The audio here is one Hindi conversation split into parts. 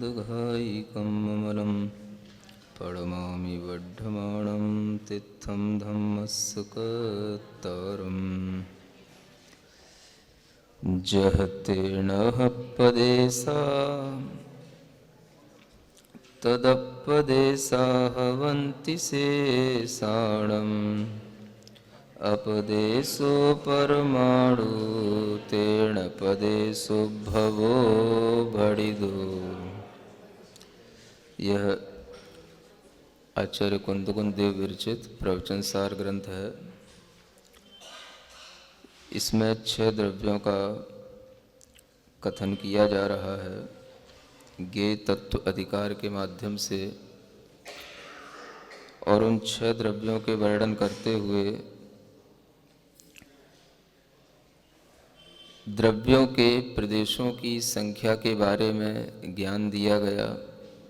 मोदघायिकम् अमलं प्रणमामि वर्धमानं तीर्थं धम्मस्य कर्तारम् जहते नः पदेसा तदपदेसा हवन्ति शेषाणम् अपदेशो परमाणु तेन पदेशो भवो भड़िदो। यह आचार्य कुंदकुंद देव विरचित प्रवचन सार ग्रंथ है। इसमें 6 द्रव्यों का कथन किया जा रहा है ज्ञेय तत्व अधिकार के माध्यम से, और उन 6 द्रव्यों के वर्णन करते हुए द्रव्यों के प्रदेशों की संख्या के बारे में ज्ञान दिया गया।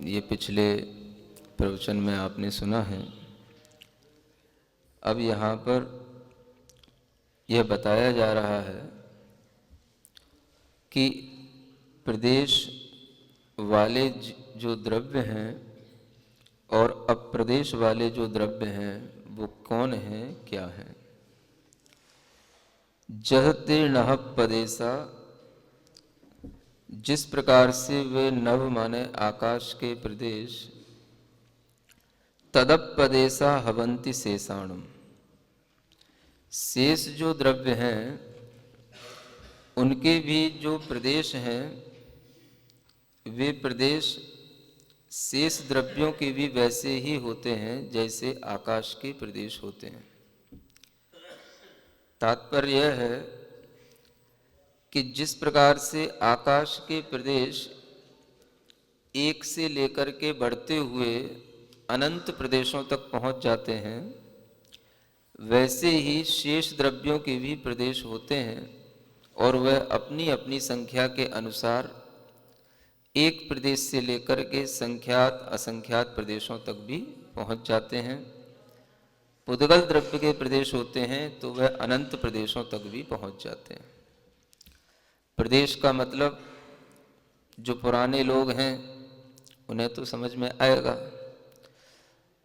ये पिछले प्रवचन में आपने सुना है। अब यहाँ पर यह बताया जा रहा है कि प्रदेश वाले जो द्रव्य हैं और अप्रदेश वाले जो द्रव्य हैं वो कौन हैं, क्या हैं। जहते नभ पदेसा, जिस प्रकार से वे नभ माने आकाश के प्रदेश, तदपदेसा हवंति शेषाणुम, शेष जो द्रव्य हैं उनके भी जो प्रदेश हैं वे प्रदेश शेष द्रव्यों के भी वैसे ही होते हैं जैसे आकाश के प्रदेश होते हैं। तात्पर्य यह है कि जिस प्रकार से आकाश के प्रदेश एक से लेकर के बढ़ते हुए अनंत प्रदेशों तक पहुंच जाते हैं, वैसे ही शेष द्रव्यों के भी प्रदेश होते हैं और वह अपनी अपनी संख्या के अनुसार एक प्रदेश से लेकर के संख्यात असंख्यात प्रदेशों तक भी पहुंच जाते हैं। पुद्गल द्रव्य के प्रदेश होते हैं तो वह अनंत प्रदेशों तक भी पहुंच जाते हैं। प्रदेश का मतलब जो पुराने लोग हैं उन्हें तो समझ में आएगा।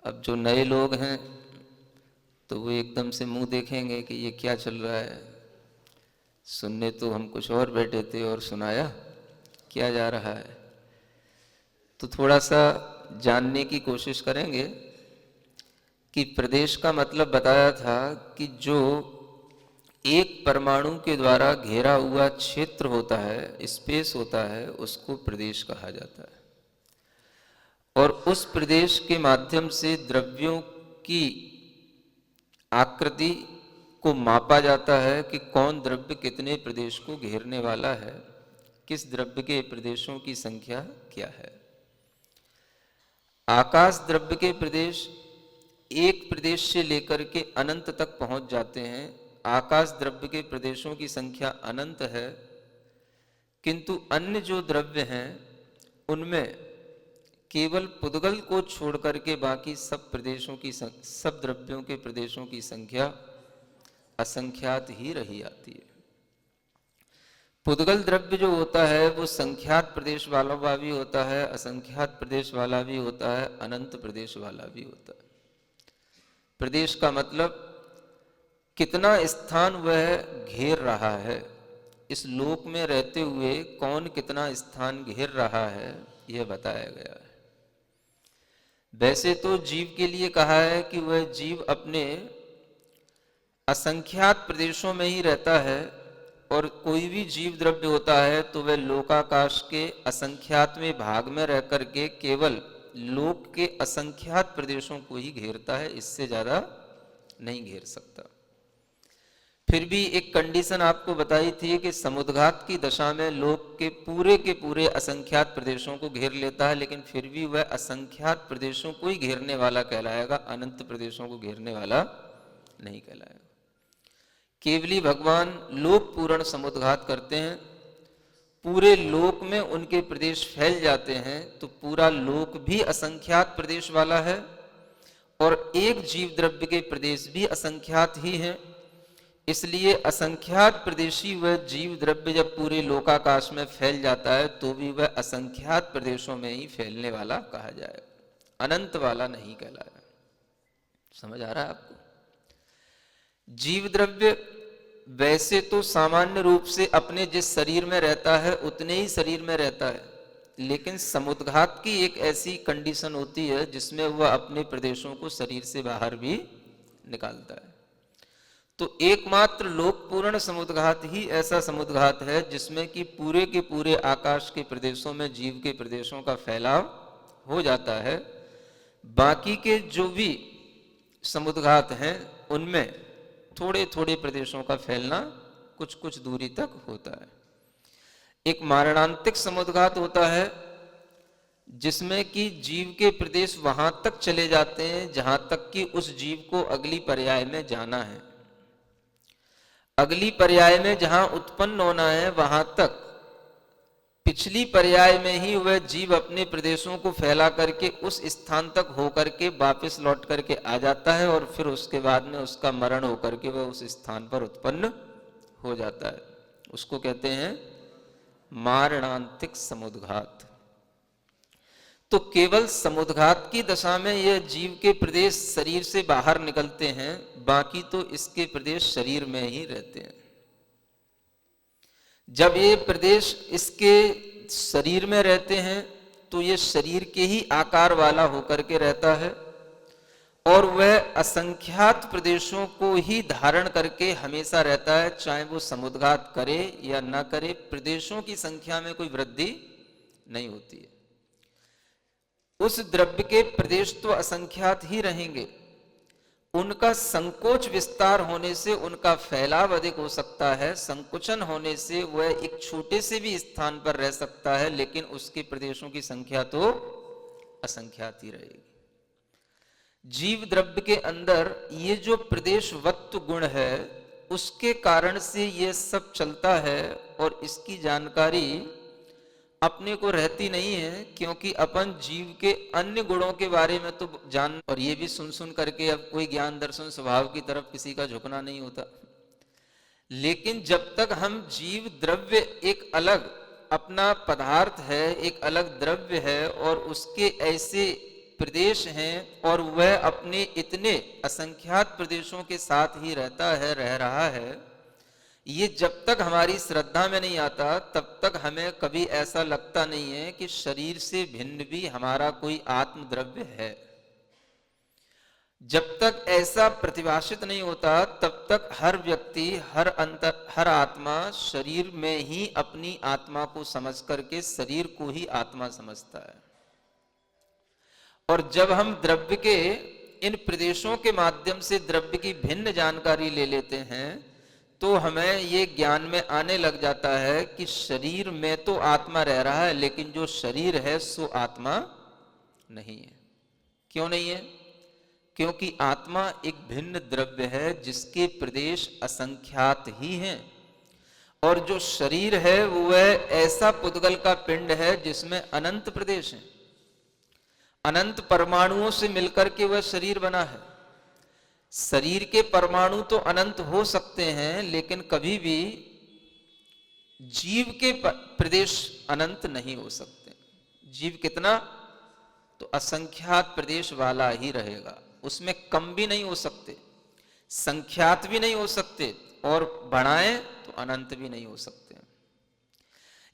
अब जो नए लोग हैं तो वो एकदम से मुंह देखेंगे कि ये क्या चल रहा है, सुनने तो हम कुछ और बैठे थे और सुनाया क्या जा रहा है। तो थोड़ा सा जानने की कोशिश करेंगे कि प्रदेश का मतलब बताया था कि जो एक परमाणु के द्वारा घेरा हुआ क्षेत्र होता है, स्पेस होता है, उसको प्रदेश कहा जाता है। और उस प्रदेश के माध्यम से द्रव्यों की आकृति को मापा जाता है कि कौन द्रव्य कितने प्रदेश को घेरने वाला है, किस द्रव्य के प्रदेशों की संख्या क्या है। आकाश द्रव्य के प्रदेश एक प्रदेश से लेकर के अनंत तक पहुंच जाते हैं। आकाश द्रव्य के प्रदेशों की संख्या अनंत है, किंतु अन्य जो द्रव्य हैं उनमें केवल पुद्गल को छोड़ करके बाकी सब प्रदेशों की सब द्रव्यों के प्रदेशों की संख्या असंख्यात ही रही आती है। पुद्गल द्रव्य जो होता है वो संख्यात प्रदेश वाला भी होता है, असंख्यात प्रदेश वाला भी होता है, अनंत प्रदेश वाला भी होता है। प्रदेश का मतलब कितना स्थान वह घेर रहा है, इस लोक में रहते हुए कौन कितना स्थान घेर रहा है, यह बताया गया है। वैसे तो जीव के लिए कहा है कि वह जीव अपने असंख्यात प्रदेशों में ही रहता है, और कोई भी जीव द्रव्य होता है तो वह लोकाकाश के असंख्यात में भाग में रह करके केवल लोक के असंख्यात प्रदेशों को ही घेरता है, इससे ज्यादा नहीं घेर सकता। फिर भी एक कंडीशन आपको बताई थी कि समुद्घात की दशा में लोक के पूरे असंख्यात प्रदेशों को घेर लेता है, लेकिन फिर भी वह असंख्यात प्रदेशों को ही घेरने वाला कहलाएगा, अनंत प्रदेशों को घेरने वाला नहीं कहलाएगा। केवली भगवान लोक पूर्ण समुद्घात करते हैं, पूरे लोक में उनके प्रदेश फैल जाते हैं, तो पूरा लोक भी असंख्यात प्रदेश वाला है और एक जीव द्रव्य के प्रदेश भी असंख्यात ही हैं। इसलिए असंख्यात प्रदेशी वह जीव द्रव्य जब पूरे लोकाकाश में फैल जाता है तो भी वह असंख्यात प्रदेशों में ही फैलने वाला कहा जाएगा, अनंत वाला नहीं कहलाएगा। समझ आ रहा है आपको? जीव द्रव्य वैसे तो सामान्य रूप से अपने जिस शरीर में रहता है उतने ही शरीर में रहता है, लेकिन समुद्घात की एक ऐसी कंडीशन होती है जिसमें वह अपने प्रदेशों को शरीर से बाहर भी निकालता है। तो एकमात्र लोकपूर्ण समुद्घात ही ऐसा समुद्घात है जिसमें कि पूरे के पूरे आकाश के प्रदेशों में जीव के प्रदेशों का फैलाव हो जाता है। बाकी के जो भी समुद्घात हैं उनमें थोड़े थोड़े प्रदेशों का फैलना कुछ कुछ दूरी तक होता है। एक मारणांतिक समुद्घात होता है जिसमें कि जीव के प्रदेश वहां तक चले जाते हैं जहां तक कि उस जीव को अगली पर्याय में जाना है, अगली पर्याय में जहां उत्पन्न होना है वहां तक पिछली पर्याय में ही वह जीव अपने प्रदेशों को फैला करके उस स्थान तक होकर के वापस लौट करके आ जाता है और फिर उसके बाद में उसका मरण होकर के वह उस स्थान पर उत्पन्न हो जाता है। उसको कहते हैं मारणांतिक समुद्घात। तो केवल समुद्घात की दशा में यह जीव के प्रदेश शरीर से बाहर निकलते हैं, बाकी तो इसके प्रदेश शरीर में ही रहते हैं। जब ये प्रदेश इसके शरीर में रहते हैं तो ये शरीर के ही आकार वाला होकर के रहता है और वह असंख्यात प्रदेशों को ही धारण करके हमेशा रहता है, चाहे वो समुद्घात करे या ना करे, प्रदेशों की संख्या में कोई वृद्धि नहीं होती है। उस द्रव्य के प्रदेश तो असंख्यात ही रहेंगे, उनका संकोच विस्तार होने से उनका फैलाव अधिक हो सकता है, संकुचन होने से वह एक छोटे से भी स्थान पर रह सकता है, लेकिन उसके प्रदेशों की संख्या तो असंख्यात ही रहेगी। जीव द्रव्य के अंदर ये जो प्रदेशवत्व गुण है उसके कारण से ये सब चलता है और इसकी जानकारी अपने को रहती नहीं है, क्योंकि अपन जीव के अन्य गुणों के बारे में तो जान और ये भी सुन सुन करके अब कोई ज्ञान दर्शन स्वभाव की तरफ किसी का झुकना नहीं होता। लेकिन जब तक हम जीव द्रव्य एक अलग अपना पदार्थ है, एक अलग द्रव्य है और उसके ऐसे प्रदेश हैं और वह अपने इतने असंख्यात प्रदेशों के साथ ही रहता है, रह रहा है, ये जब तक हमारी श्रद्धा में नहीं आता तब तक हमें कभी ऐसा लगता नहीं है कि शरीर से भिन्न भी हमारा कोई आत्म द्रव्य है। जब तक ऐसा प्रतिभाषित नहीं होता तब तक हर व्यक्ति, हर आत्मा शरीर में ही अपनी आत्मा को समझ करके शरीर को ही आत्मा समझता है। और जब हम द्रव्य के इन प्रदेशों के माध्यम से द्रव्य की भिन्न जानकारी ले लेते हैं तो हमें ये ज्ञान में आने लग जाता है कि शरीर में तो आत्मा रह रहा है, लेकिन जो शरीर है सो आत्मा नहीं है। क्यों नहीं है? क्योंकि आत्मा एक भिन्न द्रव्य है जिसके प्रदेश असंख्यात ही हैं, और जो शरीर है वह ऐसा पुद्गल का पिंड है जिसमें अनंत प्रदेश हैं, अनंत परमाणुओं से मिलकर के वह शरीर बना है। शरीर के परमाणु तो अनंत हो सकते हैं, लेकिन कभी भी जीव के प्रदेश अनंत नहीं हो सकते। जीव कितना? तो असंख्यात प्रदेश वाला ही रहेगा, उसमें कम भी नहीं हो सकते, संख्यात भी नहीं हो सकते, और बढ़ाएं तो अनंत भी नहीं हो सकते।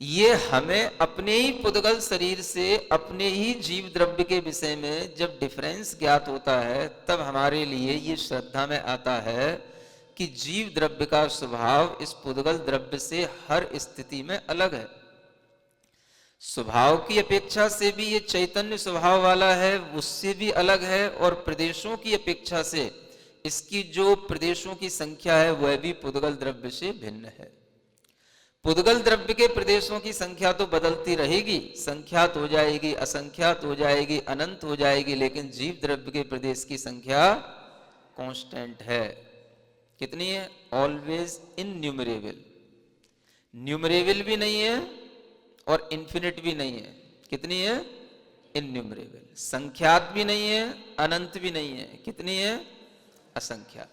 ये हमें अपने ही पुद्गल शरीर से अपने ही जीव द्रव्य के विषय में जब डिफरेंस ज्ञात होता है तब हमारे लिए ये श्रद्धा में आता है कि जीव द्रव्य का स्वभाव इस पुद्गल द्रव्य से हर स्थिति में अलग है। स्वभाव की अपेक्षा से भी ये चैतन्य स्वभाव वाला है, उससे भी अलग है, और प्रदेशों की अपेक्षा से इसकी जो प्रदेशों की संख्या है वह भी पुद्गल द्रव्य से भिन्न है। पुद्गल द्रव्य के प्रदेशों की संख्या तो बदलती रहेगी, संख्यात हो जाएगी, असंख्यात हो जाएगी, अनंत हो जाएगी, लेकिन जीव द्रव्य के प्रदेश की संख्या कांस्टेंट है। कितनी है? Always innumerable. न्यूमरेबल भी नहीं है और इन्फिनिट भी नहीं है। कितनी है? इनन्यूमरेबल। संख्यात भी नहीं है, अनंत भी नहीं है। कितनी है? असंख्यात।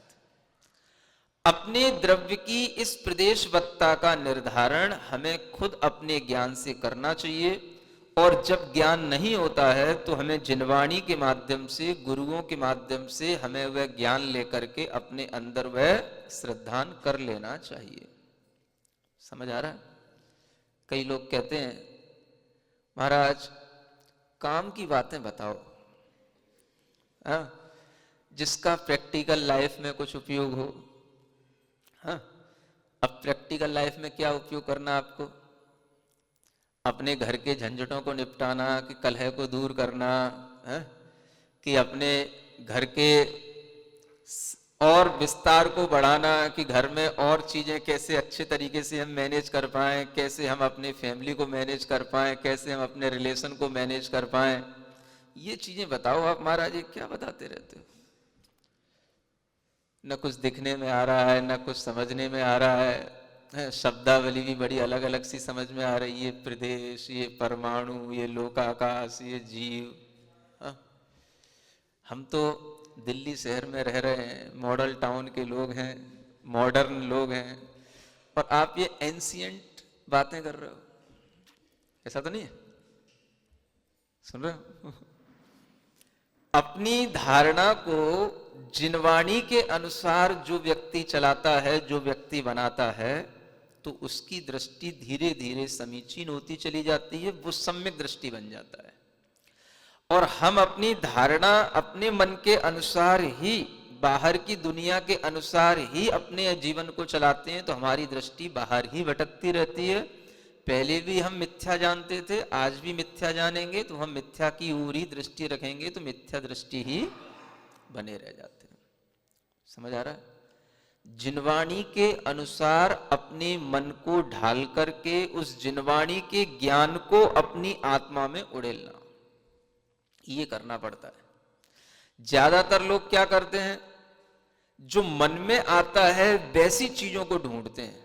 अपने द्रव्य की इस प्रदेशवत्ता का निर्धारण हमें खुद अपने ज्ञान से करना चाहिए, और जब ज्ञान नहीं होता है तो हमें जिनवाणी के माध्यम से, गुरुओं के माध्यम से हमें वह ज्ञान लेकर के अपने अंदर वह श्रद्धान कर लेना चाहिए। समझ आ रहा है? कई लोग कहते हैं महाराज काम की बातें बताओ, हाँ, जिसका प्रैक्टिकल लाइफ में कुछ उपयोग हो। हाँ, अब प्रैक्टिकल लाइफ में क्या उपयोग करना आपको? अपने घर के झंझटों को निपटाना, कि कलह को दूर करना है, कि अपने घर के और विस्तार को बढ़ाना, कि घर में और चीजें कैसे अच्छे तरीके से हम मैनेज कर पाएं, कैसे हम अपने फैमिली को मैनेज कर पाएं, कैसे हम अपने रिलेशन को मैनेज कर पाएं। ये चीजें बताओ आप महाराज, ये क्या बताते रहते हो? न कुछ दिखने में आ रहा है, न कुछ समझने में आ रहा है, शब्दावली भी बड़ी अलग अलग सी समझ में आ रही है। ये प्रदेश, ये परमाणु, ये लोकाकाश, ये जीव। हाँ? हम तो दिल्ली शहर में रह रहे हैं, मॉडल टाउन के लोग हैं, मॉडर्न लोग हैं, और आप ये एंशिएंट बातें कर रहे हो। ऐसा तो नहीं है? सुन रहे हो? अपनी धारणा को जिनवाणी के अनुसार जो व्यक्ति चलाता है, जो व्यक्ति बनाता है, तो उसकी दृष्टि धीरे धीरे समीचीन होती चली जाती है, वो सम्यक दृष्टि बन जाता है। और हम अपनी धारणा अपने मन के अनुसार ही, बाहर की दुनिया के अनुसार ही अपने जीवन को चलाते हैं, तो हमारी दृष्टि बाहर ही भटकती रहती है। पहले भी हम मिथ्या जानते थे, आज भी मिथ्या जानेंगे, तो हम मिथ्या की ओर ही दृष्टि रखेंगे, तो मिथ्या दृष्टि ही बने रह जाते हैं। समझ आ रहा है? जिनवाणी के अनुसार अपने मन को ढाल करके उस जिनवाणी के ज्ञान को अपनी आत्मा में उड़ेलना, ये करना पड़ता है। ज्यादातर लोग क्या करते हैं, जो मन में आता है वैसी चीजों को ढूंढते हैं,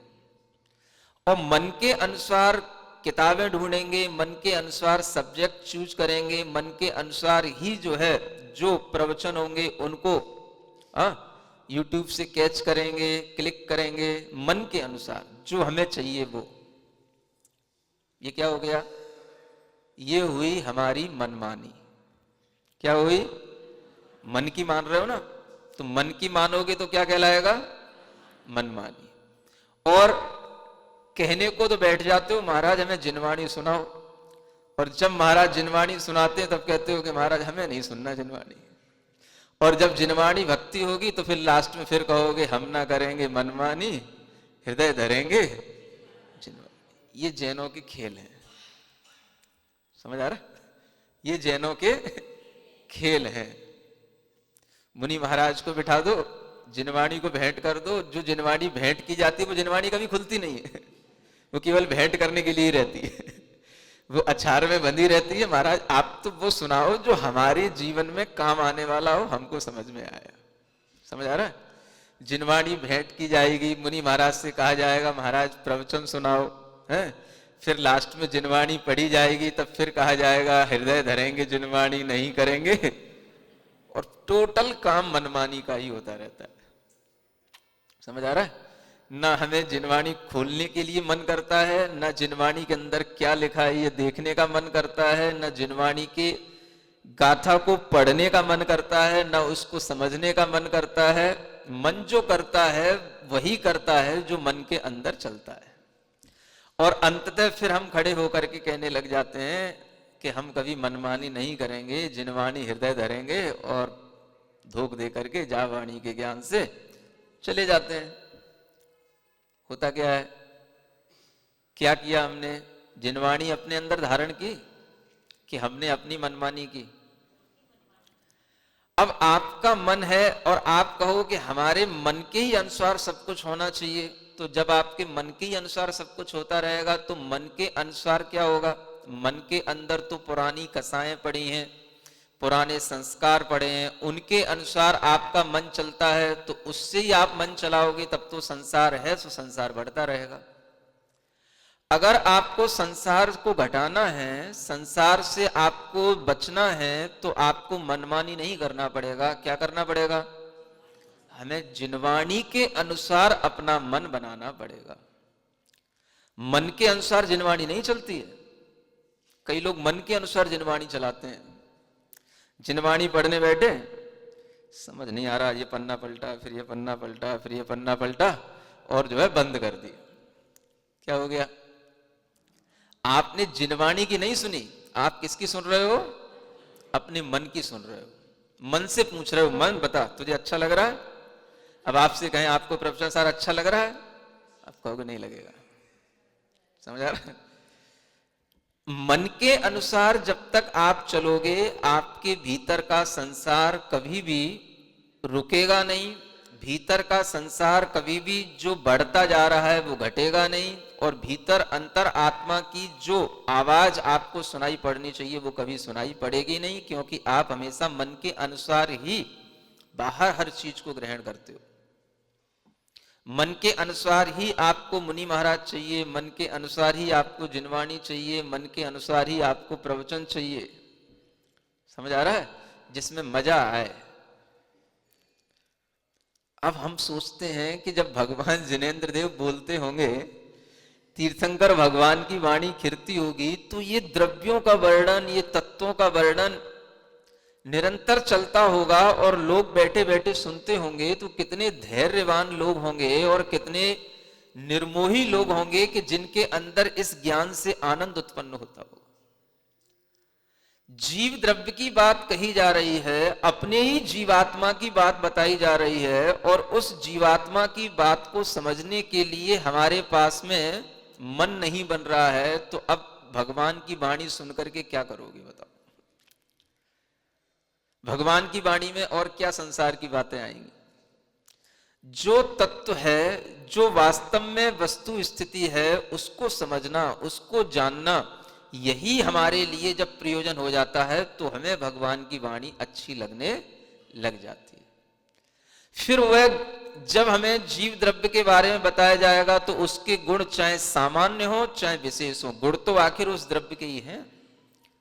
और मन के अनुसार किताबें ढूंढेंगे, मन के अनुसार सब्जेक्ट चूज करेंगे, मन के अनुसार ही जो है जो प्रवचन होंगे उनको यूट्यूब से कैच करेंगे, क्लिक करेंगे, मन के अनुसार जो हमें चाहिए वो। ये क्या हो गया? ये हुई हमारी मनमानी। क्या हुई? मन की मान रहे हो ना, तो मन की मानोगे तो क्या कहलाएगा? मनमानी। और कहने को तो बैठ जाते हो महाराज हमें जिनवाणी सुनाओ, और जब महाराज जिनवाणी सुनाते हैं तब कहते हो कि महाराज हमें नहीं सुनना जिनवाणी। और जब जिनवाणी भक्ति होगी तो फिर लास्ट में फिर कहोगे हम ना करेंगे मनमानी, हृदय धरेंगे जिनवाणी। ये जैनों के खेल हैं। समझ आ रहा? ये जैनों के खेल हैं। मुनि महाराज को बिठा दो, जिनवाणी को भेंट कर दो, जो जिनवाणी भेंट की जाती है वो जिनवाणी कभी खुलती नहीं है, वो केवल भेंट करने के लिए ही रहती है, वो अचार में बंधी रहती है। महाराज आप तो वो सुनाओ जो हमारे जीवन में काम आने वाला हो, हमको समझ में आया। समझ आ रहा है? जिनवाणी भेंट की जाएगी, मुनि महाराज से कहा जाएगा महाराज प्रवचन सुनाओ, है? फिर लास्ट में जिनवाणी पढ़ी जाएगी, तब फिर कहा जाएगा हृदय धरेंगे जिनवाणी नहीं करेंगे, और टोटल काम मनमानी का ही होता रहता है। समझ आ रहा है? ना हमें जिनवाणी खोलने के लिए मन करता है, ना जिनवाणी के अंदर क्या लिखा है ये देखने का मन करता है, ना जिनवाणी के गाथा को पढ़ने का मन करता है, ना उसको समझने का मन करता है। मन जो करता है वही करता है जो मन के अंदर चलता है। और अंततः फिर हम खड़े होकर के कहने लग जाते हैं कि हम कभी मनमानी नहीं करेंगे, जिनवाणी हृदय धरेंगे, और धोख दे करके जावाणी के ज्ञान से चले जाते हैं। होता क्या है? क्या किया हमने? जिनवाणी अपने अंदर धारण की कि हमने अपनी मनमानी की? अब आपका मन है और आप कहो कि हमारे मन के ही अनुसार सब कुछ होना चाहिए, तो जब आपके मन के ही अनुसार सब कुछ होता रहेगा तो मन के अनुसार क्या होगा? मन के अंदर तो पुरानी कसाएं पड़ी हैं, पुराने संस्कार पड़े हैं, उनके अनुसार आपका मन चलता है, तो उससे ही आप मन चलाओगे, तब तो संसार है, तो संसार बढ़ता रहेगा। अगर आपको संसार को घटाना है, संसार से आपको बचना है, तो आपको मनमानी नहीं करना पड़ेगा। क्या करना पड़ेगा? हमें जिनवाणी के अनुसार अपना मन बनाना पड़ेगा। मन के अनुसार जिनवाणी नहीं चलती है। कई लोग मन के अनुसार जिनवाणी चलाते हैं। जिनवाणी पढ़ने बैठे, समझ नहीं आ रहा, ये पन्ना पलटा, फिर ये पन्ना पलटा, फिर ये पन्ना पलटा, और जो है बंद कर दिया। क्या हो गया? आपने जिनवाणी की नहीं सुनी, आप किसकी सुन रहे हो? अपने मन की सुन रहे हो। मन से पूछ रहे हो, मन बता तुझे अच्छा लग रहा है? अब आपसे कहें आपको प्रोफेसर सर अच्छा लग रहा है, आप कहोगे नहीं लगेगा। समझ आ रहा है? मन के अनुसार जब तक आप चलोगे, आपके भीतर का संसार कभी भी रुकेगा नहीं। भीतर का संसार कभी भी जो बढ़ता जा रहा है वो घटेगा नहीं, और भीतर अंतर आत्मा की जो आवाज आपको सुनाई पड़नी चाहिए वो कभी सुनाई पड़ेगी नहीं, क्योंकि आप हमेशा मन के अनुसार ही बाहर हर चीज को ग्रहण करते हो। मन के अनुसार ही आपको मुनि महाराज चाहिए, मन के अनुसार ही आपको जिनवाणी चाहिए, मन के अनुसार ही आपको प्रवचन चाहिए। समझ आ रहा है? जिसमें मजा आए। अब हम सोचते हैं कि जब भगवान जिनेंद्र देव बोलते होंगे, तीर्थंकर भगवान की वाणी खिरती होगी, तो ये द्रव्यों का वर्णन, ये तत्वों का वर्णन निरंतर चलता होगा और लोग बैठे बैठे सुनते होंगे, तो कितने धैर्यवान लोग होंगे और कितने निर्मोही लोग होंगे कि जिनके अंदर इस ज्ञान से आनंद उत्पन्न होता होगा। जीव द्रव्य की बात कही जा रही है, अपने ही जीवात्मा की बात बताई जा रही है, और उस जीवात्मा की बात को समझने के लिए हमारे पास में मन नहीं बन रहा है, तो अब भगवान की वाणी सुनकर के क्या करोगे बताओ? भगवान की वाणी में और क्या संसार की बातें आएंगी? जो तत्व है, जो वास्तव में वस्तु स्थिति है, उसको समझना, उसको जानना, यही हमारे लिए जब प्रयोजन हो जाता है तो हमें भगवान की वाणी अच्छी लगने लग जाती है। फिर वह जब हमें जीव द्रव्य के बारे में बताया जाएगा तो उसके गुण चाहे सामान्य हो चाहे विशेष हो, गुण तो आखिर उस द्रव्य के ही हैं।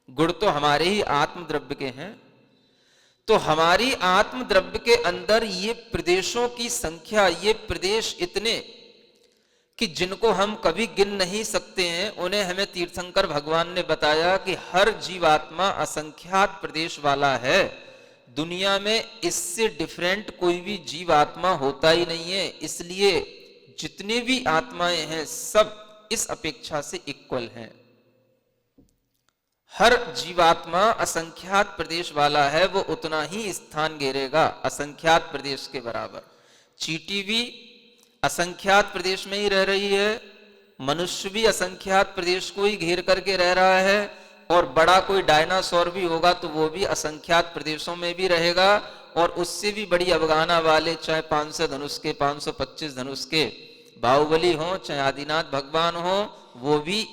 गुण तो हमारे ही आत्म द्रव्य के हैं। तो हमारी आत्म द्रव्य के अंदर ये प्रदेशों की संख्या, ये प्रदेश इतने कि जिनको हम कभी गिन नहीं सकते हैं, उन्हें हमें तीर्थंकर भगवान ने बताया कि हर जीवात्मा असंख्यात प्रदेश वाला है। दुनिया में इससे डिफरेंट कोई भी जीवात्मा होता ही नहीं है। इसलिए जितने भी आत्माएं हैं सब इस अपेक्षा से इक्वल हैं। हर जीवात्मा असंख्यात प्रदेश वाला है, वो उतना ही स्थान घेरेगा असंख्यात प्रदेश के बराबर। चींटी भी असंख्यात प्रदेश में ही रह रही है, मनुष्य भी असंख्यात प्रदेश को ही घेर करके रह रहा है, और बड़ा कोई डायनासोर भी होगा तो वो भी असंख्यात प्रदेशों में भी रहेगा, और उससे भी बड़ी अवगाहना वाले चाहे 500 धनुष के, 525 धनुष के बाहुबली हो, चाहे आदिनाथ भगवान हो, वो भी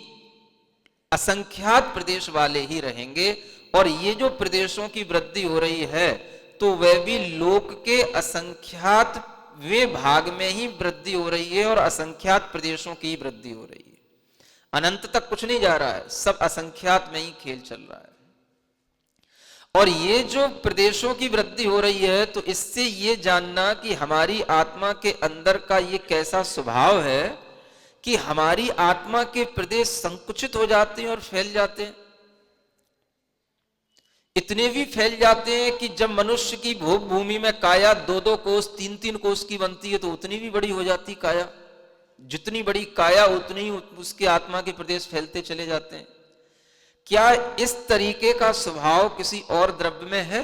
असंख्यात प्रदेश वाले ही रहेंगे। और ये जो प्रदेशों की वृद्धि हो रही है, तो वह भी लोक के असंख्यात वे भाग में ही वृद्धि हो रही है, और असंख्यात प्रदेशों की वृद्धि हो रही है। अनंत तक कुछ नहीं जा रहा है, सब असंख्यात में ही खेल चल रहा है। और ये जो प्रदेशों की वृद्धि हो रही है, तो इससे ये जानना कि हमारी आत्मा के अंदर का ये कैसा स्वभाव है कि हमारी आत्मा के प्रदेश संकुचित हो जाते हैं और फैल जाते हैं। इतने भी फैल जाते हैं कि जब मनुष्य की भोग भूमि में काया 2-2 कोस 3-3 कोस की बनती है, तो उतनी भी बड़ी हो जाती काया। जितनी बड़ी काया उतनी ही उसके आत्मा के प्रदेश फैलते चले जाते हैं। क्या इस तरीके का स्वभाव किसी और द्रव्य में है?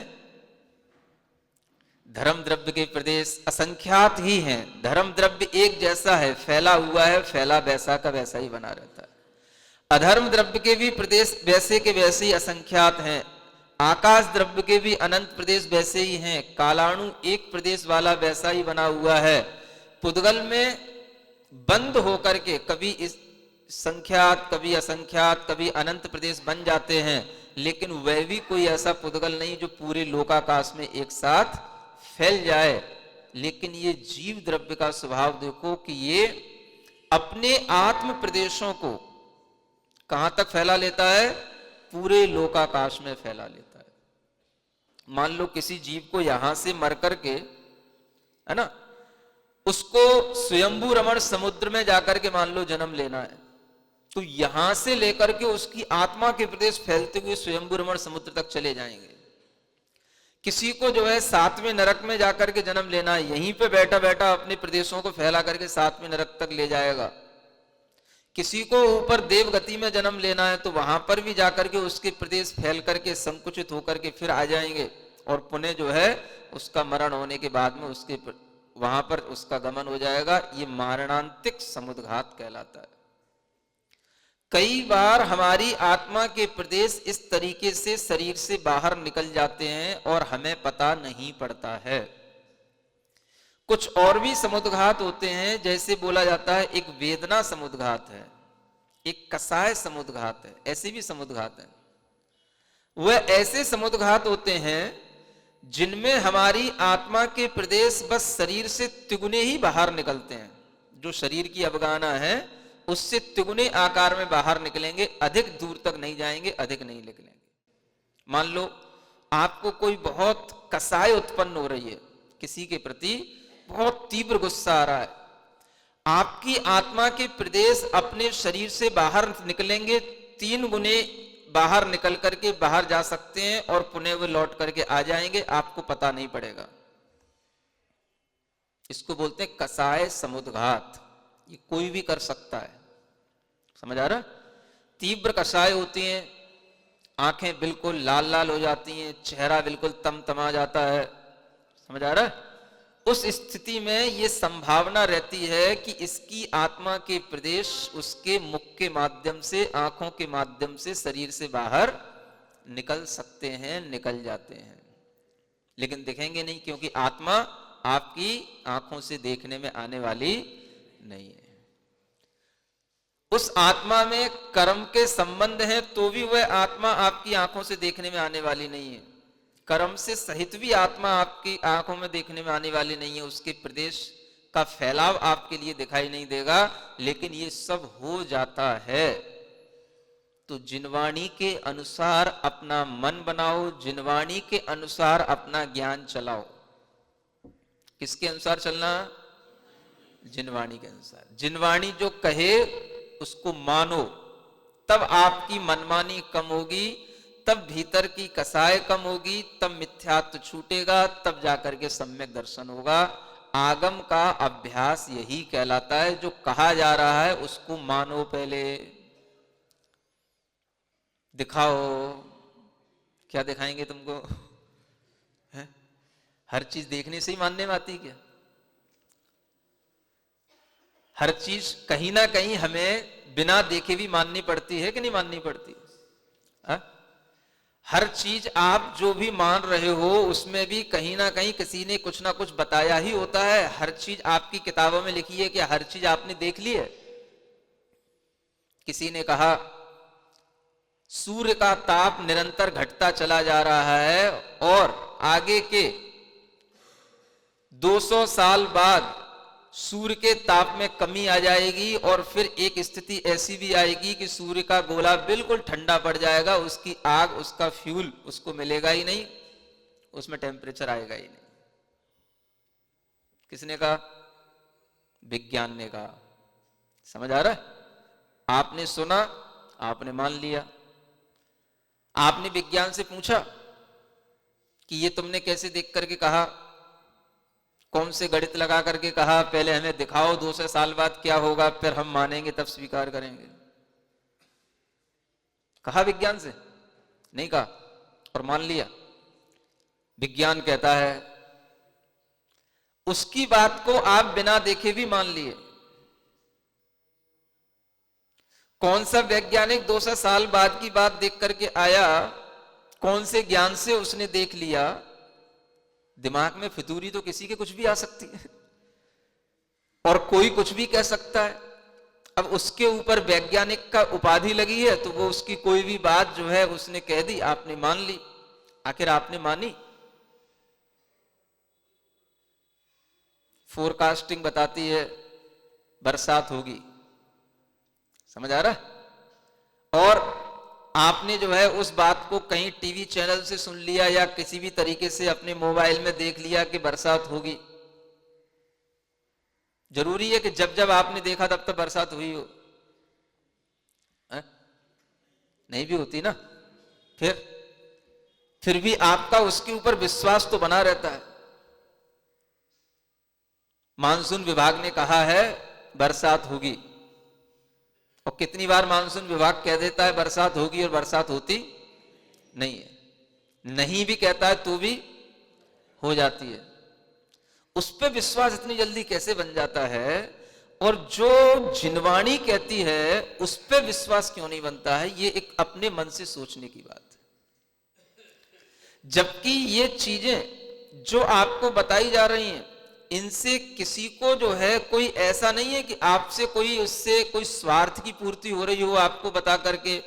धर्म द्रव्य के प्रदेश असंख्यात ही हैं। धर्म द्रव्य एक जैसा है, फैला हुआ है, फैला वैसा का वैसा ही बना रहता है। अधर्म द्रव्य के भी प्रदेश वैसे के वैसे ही असंख्यात हैं। आकाश द्रव्य के भी अनंत प्रदेश वैसे ही हैं। कालाणु एक प्रदेश वाला वैसा ही बना हुआ है। पुद्गल में बंद होकर के कभी इस संख्यात, कभी असंख्यात, कभी अनंत प्रदेश बन जाते हैं, लेकिन वह भी कोई ऐसा पुद्गल नहीं जो पूरे लोकाकाश में एक साथ फैल जाए। लेकिन ये जीव द्रव्य का स्वभाव देखो कि ये अपने आत्म प्रदेशों को कहां तक फैला लेता है? पूरे लोकाकाश में फैला लेता है। मान लो किसी जीव को यहां से मर करके है ना, उसको स्वयंभू रमण समुद्र में जाकर के मान लो जन्म लेना है, तो यहां से लेकर के उसकी आत्मा के प्रदेश फैलते हुए स्वयंभू रमण समुद्र तक चले जाएंगे। किसी को जो है सातवें नरक में जाकर के जन्म लेना है, यहीं पे बैठा बैठा अपने प्रदेशों को फैला करके सातवें नरक तक ले जाएगा। किसी को ऊपर देव गति में जन्म लेना है, तो वहां पर भी जाकर के उसके प्रदेश फैल करके संकुचित होकर के फिर आ जाएंगे, और पुनः जो है उसका मरण होने के बाद में उसके वहां पर उसका गमन हो जाएगा। ये मारणांतिक समुद्घात कहलाता है। कई बार हमारी आत्मा के प्रदेश इस तरीके से शरीर से बाहर निकल जाते हैं और हमें पता नहीं पड़ता है। कुछ और भी समुद्घात होते हैं, जैसे बोला जाता है एक वेदना समुद्घात है, एक कसाय समुद्घात है, ऐसे भी समुद्घात है। वह ऐसे समुद्घात होते हैं जिनमें हमारी आत्मा के प्रदेश बस शरीर से तिगुने ही बाहर निकलते हैं। जो शरीर की अवगाना है उससे तिगुने आकार में बाहर निकलेंगे, अधिक दूर तक नहीं जाएंगे, अधिक नहीं निकलेंगे। मान लो आपको कोई बहुत कसाय उत्पन्न हो रही है, किसी के प्रति बहुत तीव्र गुस्सा आ रहा है, आपकी आत्मा के प्रदेश अपने शरीर से बाहर निकलेंगे, 3 गुने बाहर निकल करके बाहर जा सकते हैं और पुनः वो लौट करके आ जाएंगे, आपको पता नहीं पड़ेगा। इसको बोलते हैं कसाय समुद्घात। ये कोई भी कर सकता है, समझ आ रहा? तीव्र कसाय होती हैं, आंखें बिल्कुल लाल लाल हो जाती हैं, चेहरा बिल्कुल तमतमा जाता है, समझ आ रहा? उस स्थिति में ये संभावना रहती है कि इसकी आत्मा के प्रदेश उसके मुख के माध्यम से, आंखों के माध्यम से शरीर से बाहर निकल सकते हैं, निकल जाते हैं, लेकिन दिखेंगे नहीं, क्योंकि आत्मा आपकी आंखों से देखने में आने वाली नहीं है। उस आत्मा में कर्म के संबंध हैं, तो भी वह आत्मा आपकी आंखों से देखने में आने वाली नहीं है। कर्म से सहित भी आत्मा आपकी आंखों में देखने में आने वाली नहीं है, उसके प्रदेश का फैलाव आपके लिए दिखाई नहीं देगा, लेकिन ये सब हो जाता है। तो जिनवाणी के अनुसार अपना मन बनाओ, जिनवाणी के अनुसार अपना ज्ञान चलाओ। किसके अनुसार चलना? जिनवाणी के अनुसार। जिनवाणी जो कहे उसको मानो, तब आपकी मनमानी कम होगी, तब भीतर की कसाय कम होगी, तब मिथ्यात्व छूटेगा, तब जाकर के सम्यक दर्शन होगा। आगम का अभ्यास यही कहलाता है। जो कहा जा रहा है उसको मानो, पहले दिखाओ। क्या दिखाएंगे तुमको? है? हर चीज देखने से ही मानने में आती क्या? हर चीज कहीं ना कहीं हमें बिना देखे भी माननी पड़ती है कि नहीं माननी पड़ती? हर चीज आप जो भी मान रहे हो उसमें भी कहीं ना कहीं किसी ने कुछ ना कुछ बताया ही होता है। हर चीज आपकी किताबों में लिखी है कि हर चीज आपने देख ली है? किसी ने कहा सूर्य का ताप निरंतर घटता चला जा रहा है और आगे के 200 साल बाद सूर्य के ताप में कमी आ जाएगी और फिर एक स्थिति ऐसी भी आएगी कि सूर्य का गोला बिल्कुल ठंडा पड़ जाएगा, उसकी आग, उसका फ्यूल उसको मिलेगा ही नहीं, उसमें टेम्परेचर आएगा ही नहीं। किसने कहा? विज्ञान ने कहा। समझ आ रहा है? आपने सुना, आपने मान लिया। आपने विज्ञान से पूछा कि ये तुमने कैसे देख करके कहा, कौन से गणित लगा करके कहा, पहले हमें दिखाओ 200 साल बाद क्या होगा, फिर हम मानेंगे, तब स्वीकार करेंगे। कहा विज्ञान से? नहीं कहा, और मान लिया। विज्ञान कहता है, उसकी बात को आप बिना देखे भी मान लिए। कौन सा वैज्ञानिक 200 साल बाद की बात देख करके आया, कौन से ज्ञान से उसने देख लिया? दिमाग में फितूरी तो किसी के कुछ भी आ सकती है और कोई कुछ भी कह सकता है। अब उसके ऊपर वैज्ञानिक का उपाधि लगी है तो वो उसकी कोई भी बात जो है उसने कह दी, आपने मान ली। आखिर आपने मानी? फोरकास्टिंग बताती है बरसात होगी, समझ आ रहा है? और आपने जो है उस बात को कहीं टीवी चैनल से सुन लिया या किसी भी तरीके से अपने मोबाइल में देख लिया कि बरसात होगी। जरूरी है कि जब जब आपने देखा तब तब बरसात हुई हो? नहीं भी होती ना। फिर भी आपका उसके ऊपर विश्वास तो बना रहता है। मानसून विभाग ने कहा है बरसात होगी, और कितनी बार मानसून विभाग कह देता है बरसात होगी और बरसात होती नहीं है। नहीं भी कहता है तो भी हो जाती है। उस पर विश्वास इतनी जल्दी कैसे बन जाता है? और जो जिनवाणी कहती है उस पर विश्वास क्यों नहीं बनता है? ये एक अपने मन से सोचने की बात है। जबकि ये चीजें जो आपको बताई जा रही हैं, इनसे किसी को जो है कोई ऐसा नहीं है कि आपसे कोई उससे कोई स्वार्थ की पूर्ति हो रही हो आपको बता करके,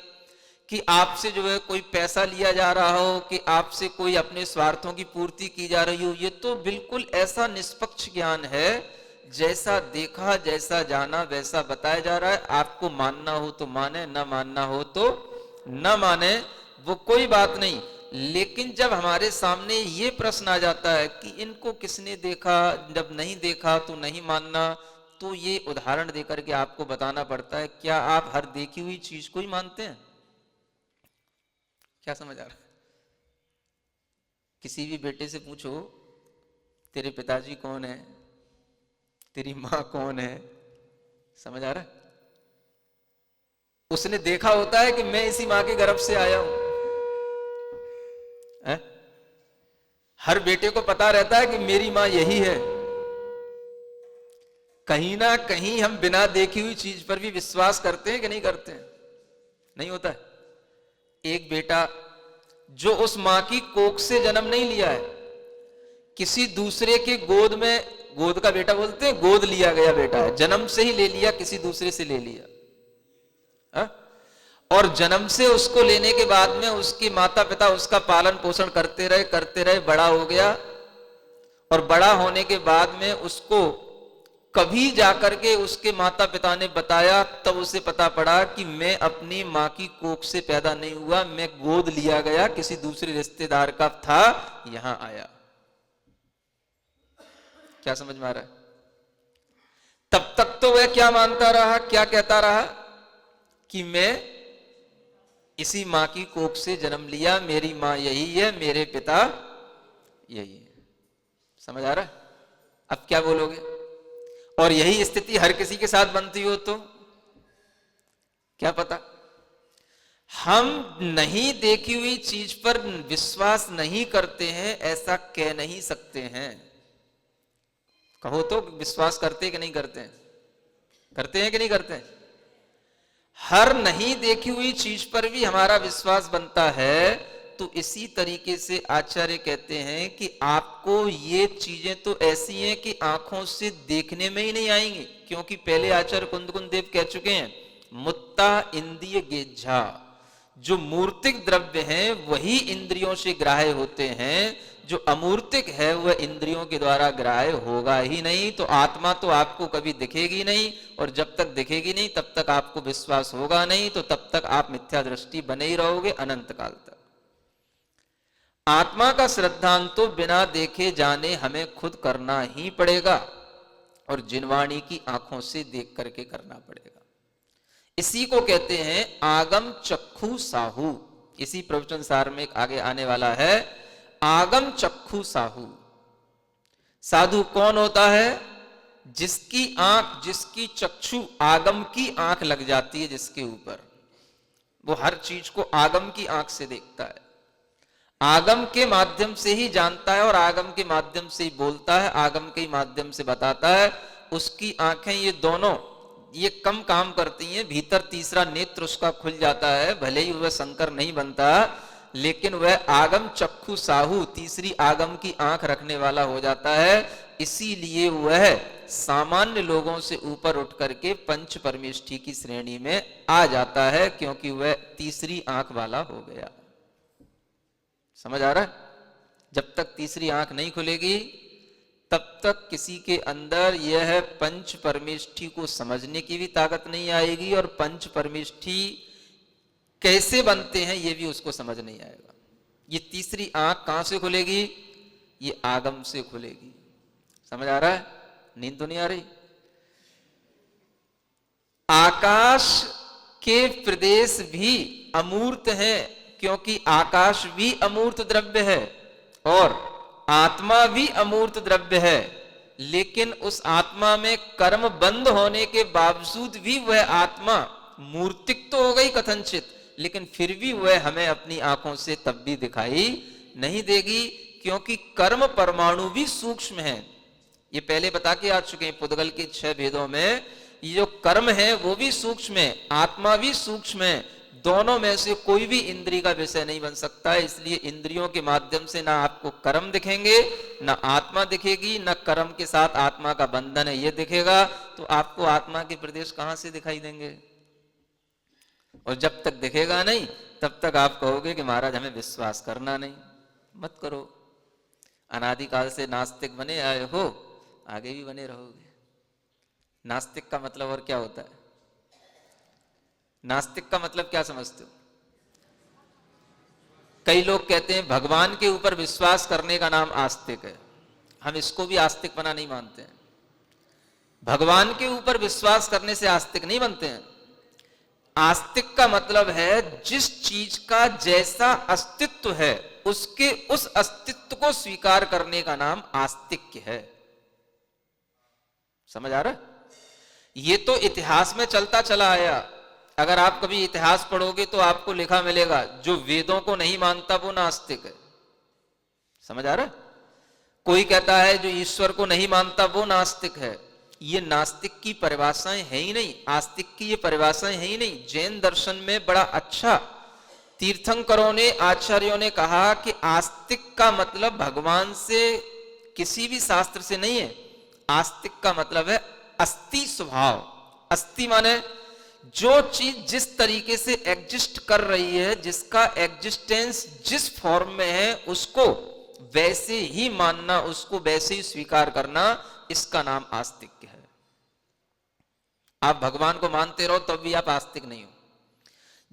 कि आपसे जो है कोई पैसा लिया जा रहा हो, कि आपसे कोई अपने स्वार्थों की पूर्ति की जा रही हो। ये तो बिल्कुल ऐसा निष्पक्ष ज्ञान है, जैसा देखा जैसा जाना वैसा बताया जा रहा है। आपको मानना हो तो माने, न मानना हो तो न माने, वो कोई बात नहीं। लेकिन जब हमारे सामने ये प्रश्न आ जाता है कि इनको किसने देखा, जब नहीं देखा तो नहीं मानना, तो ये उदाहरण देकर के आपको बताना पड़ता है। क्या आप हर देखी हुई चीज को ही मानते हैं? क्या समझ आ रहा है? किसी भी बेटे से पूछो तेरे पिताजी कौन है, तेरी मां कौन है, समझ आ रहा है? उसने देखा होता है कि मैं इसी मां के गर्भ से आया हूं। हर बेटे को पता रहता है कि मेरी मां यही है। कहीं ना कहीं हम बिना देखी हुई चीज पर भी विश्वास करते हैं कि नहीं करते हैं? नहीं होता है। एक बेटा जो उस मां की कोख से जन्म नहीं लिया है, किसी दूसरे के गोद में, गोद का बेटा बोलते हैं, गोद लिया गया बेटा है, जन्म से ही ले लिया, किसी दूसरे से ले लिया। और जन्म से उसको लेने के बाद में उसके माता पिता उसका पालन पोषण करते रहे, बड़ा हो गया। और बड़ा होने के बाद में उसको कभी जाकर के उसके माता पिता ने बताया, तब उसे पता पड़ा कि मैं अपनी मां की कोख से पैदा नहीं हुआ, मैं गोद लिया गया, किसी दूसरे रिश्तेदार का था, यहां आया। क्या समझ में आ रहा है? तब तक तो वह क्या मानता रहा, क्या कहता रहा कि मैं इसी मां की कोख से जन्म लिया, मेरी मां यही है, मेरे पिता यही है। समझ आ रहा है? अब क्या बोलोगे? और यही स्थिति हर किसी के साथ बनती हो तो क्या पता। हम नहीं देखी हुई चीज पर विश्वास नहीं करते हैं, ऐसा कह नहीं सकते हैं। कहो तो विश्वास करते कि नहीं करते हैं? करते हैं कि नहीं करते हैं? हर नहीं देखी हुई चीज पर भी हमारा विश्वास बनता है। तो इसी तरीके से आचार्य कहते हैं कि आपको ये चीजें तो ऐसी हैं कि आंखों से देखने में ही नहीं आएंगी, क्योंकि पहले आचार्य कुंदकुंद देव कह चुके हैं, मुत्ता इंद्रिय गेज्झा, जो मूर्तिक द्रव्य हैं वही इंद्रियों से ग्राह्य होते हैं, जो अमूर्तिक है वह इंद्रियों के द्वारा ग्राह्य होगा ही नहीं। तो आत्मा तो आपको कभी दिखेगी नहीं, और जब तक दिखेगी नहीं तब तक आपको विश्वास होगा नहीं, तो तब तक आप मिथ्या दृष्टि बने ही रहोगे अनंत काल तक। आत्मा का श्रद्धांत तो बिना देखे जाने हमें खुद करना ही पड़ेगा, और जिनवाणी की आंखों से देख करके करना पड़ेगा। इसी को कहते हैं आगम चक्षु साहू। इसी प्रवचन सार में आगे आने वाला है, आगम चक्षु साहू। साधु कौन होता है? जिसकी आंख, जिसकी चक्षु आगम की आंख लग जाती है, जिसके ऊपर वो हर चीज को आगम की आंख से देखता है, आगम के माध्यम से ही जानता है, और आगम के माध्यम से ही बोलता है, आगम के माध्यम से बताता है। उसकी आंखें ये दोनों ये कम काम करती हैं, भीतर तीसरा नेत्र उसका खुल जाता है, भले ही वह शंकर नहीं बनता, लेकिन वह आगम चक्षु साहू, तीसरी आगम की आंख रखने वाला हो जाता है। इसीलिए वह सामान्य लोगों से ऊपर उठ करके पंच परमेष्ठी की श्रेणी में आ जाता है, क्योंकि वह तीसरी आंख वाला हो गया। समझ आ रहा है? जब तक तीसरी आंख नहीं खुलेगी तब तक किसी के अंदर यह पंच परमेष्ठी को समझने की भी ताकत नहीं आएगी, और पंच परमेष्ठी कैसे बनते हैं ये भी उसको समझ नहीं आएगा। ये तीसरी आंख कहां से खुलेगी? ये आगम से खुलेगी। समझ आ रहा है? नींद तो नहीं आ रही? आकाश के प्रदेश भी अमूर्त हैं, क्योंकि आकाश भी अमूर्त द्रव्य है और आत्मा भी अमूर्त द्रव्य है। लेकिन उस आत्मा में कर्म बंद होने के बावजूद भी वह आत्मा मूर्तिक तो हो गई कथनचित, लेकिन फिर भी वह हमें अपनी आंखों से तब भी दिखाई नहीं देगी, क्योंकि कर्म परमाणु भी सूक्ष्म है। ये पहले बता के आ चुके हैं पुद्गल के 6 भेदों में, ये जो कर्म है वो भी सूक्ष्म है, आत्मा भी सूक्ष्म है। दोनों में से कोई भी इंद्रिय का विषय नहीं बन सकता है। इसलिए इंद्रियों के माध्यम से ना आपको कर्म दिखेंगे, ना आत्मा दिखेगी, ना कर्म के साथ आत्मा का बंधन है ये दिखेगा। तो आपको आत्मा के प्रदेश कहां से दिखाई देंगे? और जब तक दिखेगा नहीं तब तक आप कहोगे कि महाराज हमें विश्वास करना नहीं। मत करो, अनादिकाल से नास्तिक बने आए हो, आगे भी बने रहोगे। नास्तिक का मतलब और क्या होता है? नास्तिक का मतलब क्या समझते हो? कई लोग कहते हैं भगवान के ऊपर विश्वास करने का नाम आस्तिक है। हम इसको भी आस्तिक बना नहीं मानते हैं। भगवान के ऊपर विश्वास करने से आस्तिक नहीं बनते हैं। आस्तिक का मतलब है जिस चीज का जैसा अस्तित्व है उसके उस अस्तित्व को स्वीकार करने का नाम आस्तिक्य है। समझ आ रहा है? ये तो इतिहास में चलता चला आया। अगर आप कभी इतिहास पढ़ोगे तो आपको लिखा मिलेगा जो वेदों को नहीं मानता वो नास्तिक है। समझ आ रहा है? कोई कहता है जो ईश्वर को नहीं मानता वो नास्तिक है। ये नास्तिक की परिभाषाएं है ही नहीं, आस्तिक की ये परिभाषाएं है ही नहीं। जैन दर्शन में बड़ा अच्छा तीर्थंकरों ने, आचार्यों ने कहा कि आस्तिक का मतलब भगवान से किसी भी शास्त्र से नहीं है। आस्तिक का मतलब है अस्ति स्वभाव। अस्ति माने जो चीज जिस तरीके से एग्जिस्ट कर रही है, जिसका एग्जिस्टेंस जिस फॉर्म में है, उसको वैसे ही मानना, उसको वैसे ही स्वीकार करना, इसका नाम आस्तिक है। आप भगवान को मानते रहो तब भी आप आस्तिक नहीं हो।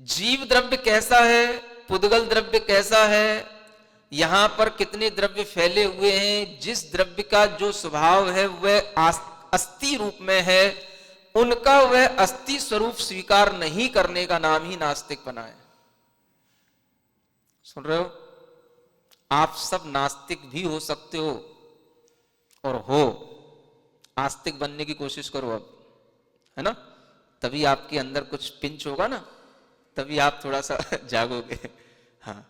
जीव द्रव्य कैसा है, पुद्गल द्रव्य कैसा है, यहां पर कितने द्रव्य फैले हुए हैं, जिस द्रव्य का जो स्वभाव है वह अस्थि रूप में है, उनका वह अस्थि स्वरूप स्वीकार नहीं करने का नाम ही नास्तिकपना है। सुन रहे हो? आप सब नास्तिक भी हो सकते हो और हो। आस्तिक बनने की कोशिश करो अब, है ना? तभी आपके अंदर कुछ पिंच होगा ना, तभी आप थोड़ा सा जागोगे। हाँ,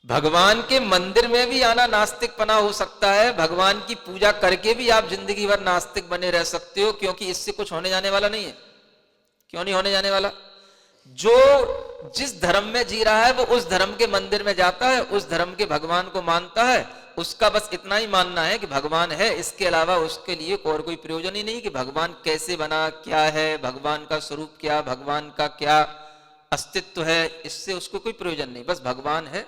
भगवान के मंदिर में भी आना नास्तिकपना हो सकता है। भगवान की पूजा करके भी आप जिंदगी भर नास्तिक बने रह सकते हो, क्योंकि इससे कुछ होने जाने वाला नहीं है। क्यों नहीं होने जाने वाला? जो जिस धर्म में जी रहा है वो उस धर्म के मंदिर में जाता है, उस धर्म के भगवान को मानता है, उसका बस इतना ही मानना है कि भगवान है। इसके अलावा उसके लिए और कोई प्रयोजन ही नहीं कि भगवान कैसे बना, क्या है, भगवान का स्वरूप क्या, भगवान का क्या अस्तित्व है, इससे उसको कोई प्रयोजन नहीं। बस भगवान है।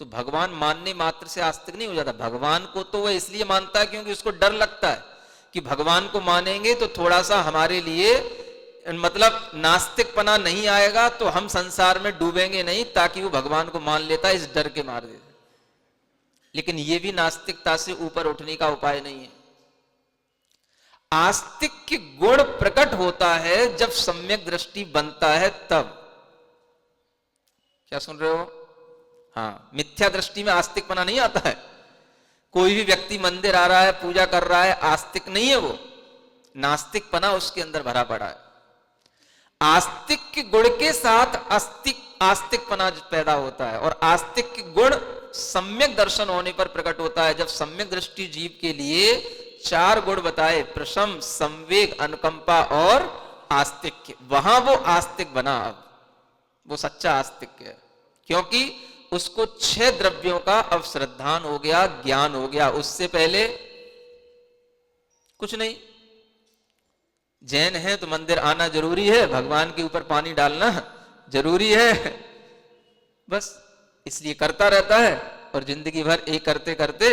तो भगवान मानने मात्र से आस्तिक नहीं हो जाता। भगवान को तो वह इसलिए मानता है क्योंकि उसको डर लगता है कि भगवान को मानेंगे तो थोड़ा सा हमारे लिए मतलब नास्तिकपना नहीं आएगा, तो हम संसार में डूबेंगे नहीं, ताकि वो भगवान को मान लेता है, इस डर के मार देता। लेकिन ये भी नास्तिकता से ऊपर उठने का उपाय नहीं है। आस्तिक के गुण प्रकट होता है जब सम्यक दृष्टि बनता है तब। क्या सुन रहे हो? हाँ, मिथ्या दृष्टि में आस्तिकपना नहीं आता है। कोई भी व्यक्ति मंदिर आ रहा है, पूजा कर रहा है, आस्तिक नहीं है वो, नास्तिकपना उसके अंदर भरा पड़ा है। आस्तिक के गुण के साथ आस्तिकपना पैदा होता है, और आस्तिक के गुण सम्यक दर्शन होने पर प्रकट होता है। जब सम्यक दृष्टि जीव के लिए 4 गुण बताए, प्रशम, संवेग, अनुकंपा और आस्तिक्य, वहां वो आस्तिक बना। अब वो सच्चा आस्तिक है, क्योंकि उसको 6 द्रव्यों का अवश्रद्धान हो गया, ज्ञान हो गया। उससे पहले कुछ नहीं। जैन है तो मंदिर आना जरूरी है, भगवान के ऊपर पानी डालना जरूरी है, बस इसलिए करता रहता है। और जिंदगी भर एक करते करते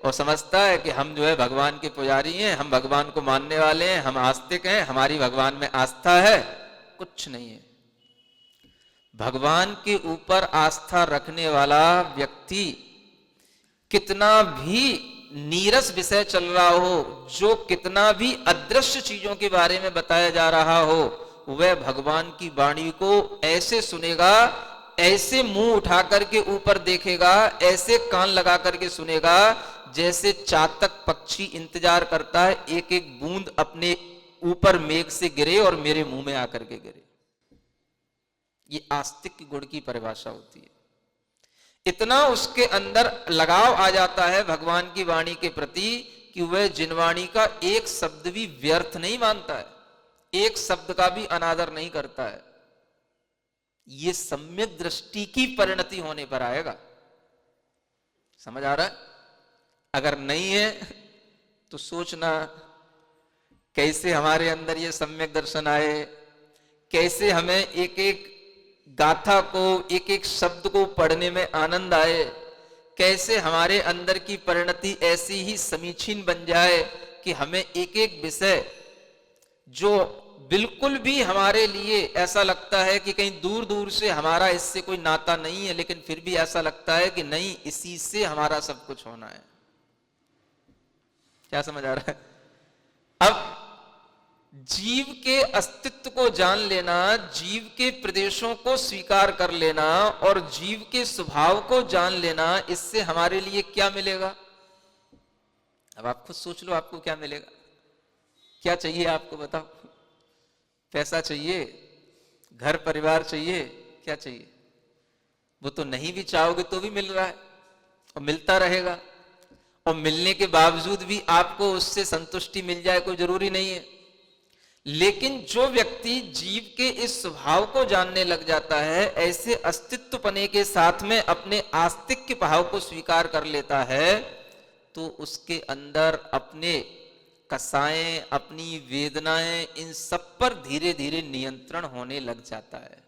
और समझता है कि हम जो है भगवान के पुजारी हैं, हम भगवान को मानने वाले हैं, हम आस्तिक हैं, हमारी भगवान में आस्था है। कुछ नहीं है। भगवान के ऊपर आस्था रखने वाला व्यक्ति कितना भी नीरस विषय चल रहा हो, जो कितना भी अदृश्य चीजों के बारे में बताया जा रहा हो, वह भगवान की वाणी को ऐसे सुनेगा, ऐसे मुंह उठा करके ऊपर देखेगा, ऐसे कान लगा करके सुनेगा, जैसे चातक पक्षी इंतजार करता है एक एक बूंद अपने ऊपर मेघ से गिरे और मेरे मुंह में आकर के गिरे। ये आस्तिक गुण की परिभाषा होती है। इतना उसके अंदर लगाव आ जाता है भगवान की वाणी के प्रति कि वह जिनवाणी का एक शब्द भी व्यर्थ नहीं मानता है, एक शब्द का भी अनादर नहीं करता है। यह सम्यक दृष्टि की परिणति होने पर आएगा। समझ आ रहा है? अगर नहीं है तो सोचना कैसे हमारे अंदर यह सम्यक दर्शन आए, कैसे हमें एक एक गाथा को, एक एक शब्द को पढ़ने में आनंद आए, कैसे हमारे अंदर की परिणति ऐसी ही समीचीन बन जाए कि हमें एक एक विषय जो बिल्कुल भी हमारे लिए ऐसा लगता है कि कहीं दूर दूर से हमारा इससे कोई नाता नहीं है, लेकिन फिर भी ऐसा लगता है कि नहीं, इसी से हमारा सब कुछ होना है। क्या समझ आ रहा है? अब जीव के अस्तित्व को जान लेना, जीव के प्रदेशों को स्वीकार कर लेना और जीव के स्वभाव को जान लेना, इससे हमारे लिए क्या मिलेगा? अब आप खुद सोच लो, आपको क्या मिलेगा? क्या चाहिए आपको, बताओ? पैसा चाहिए, घर परिवार चाहिए, क्या चाहिए? वो तो नहीं भी चाहोगे तो भी मिल रहा है और मिलता रहेगा, और मिलने के बावजूद भी आपको उससे संतुष्टि मिल जाए कोई जरूरी नहीं है। लेकिन जो व्यक्ति जीव के इस स्वभाव को जानने लग जाता है, ऐसे अस्तित्व पने के साथ में अपने आस्तिक के भाव को स्वीकार कर लेता है, तो उसके अंदर अपने कसाएं, अपनी वेदनाएं, इन सब पर धीरे धीरे नियंत्रण होने लग जाता है।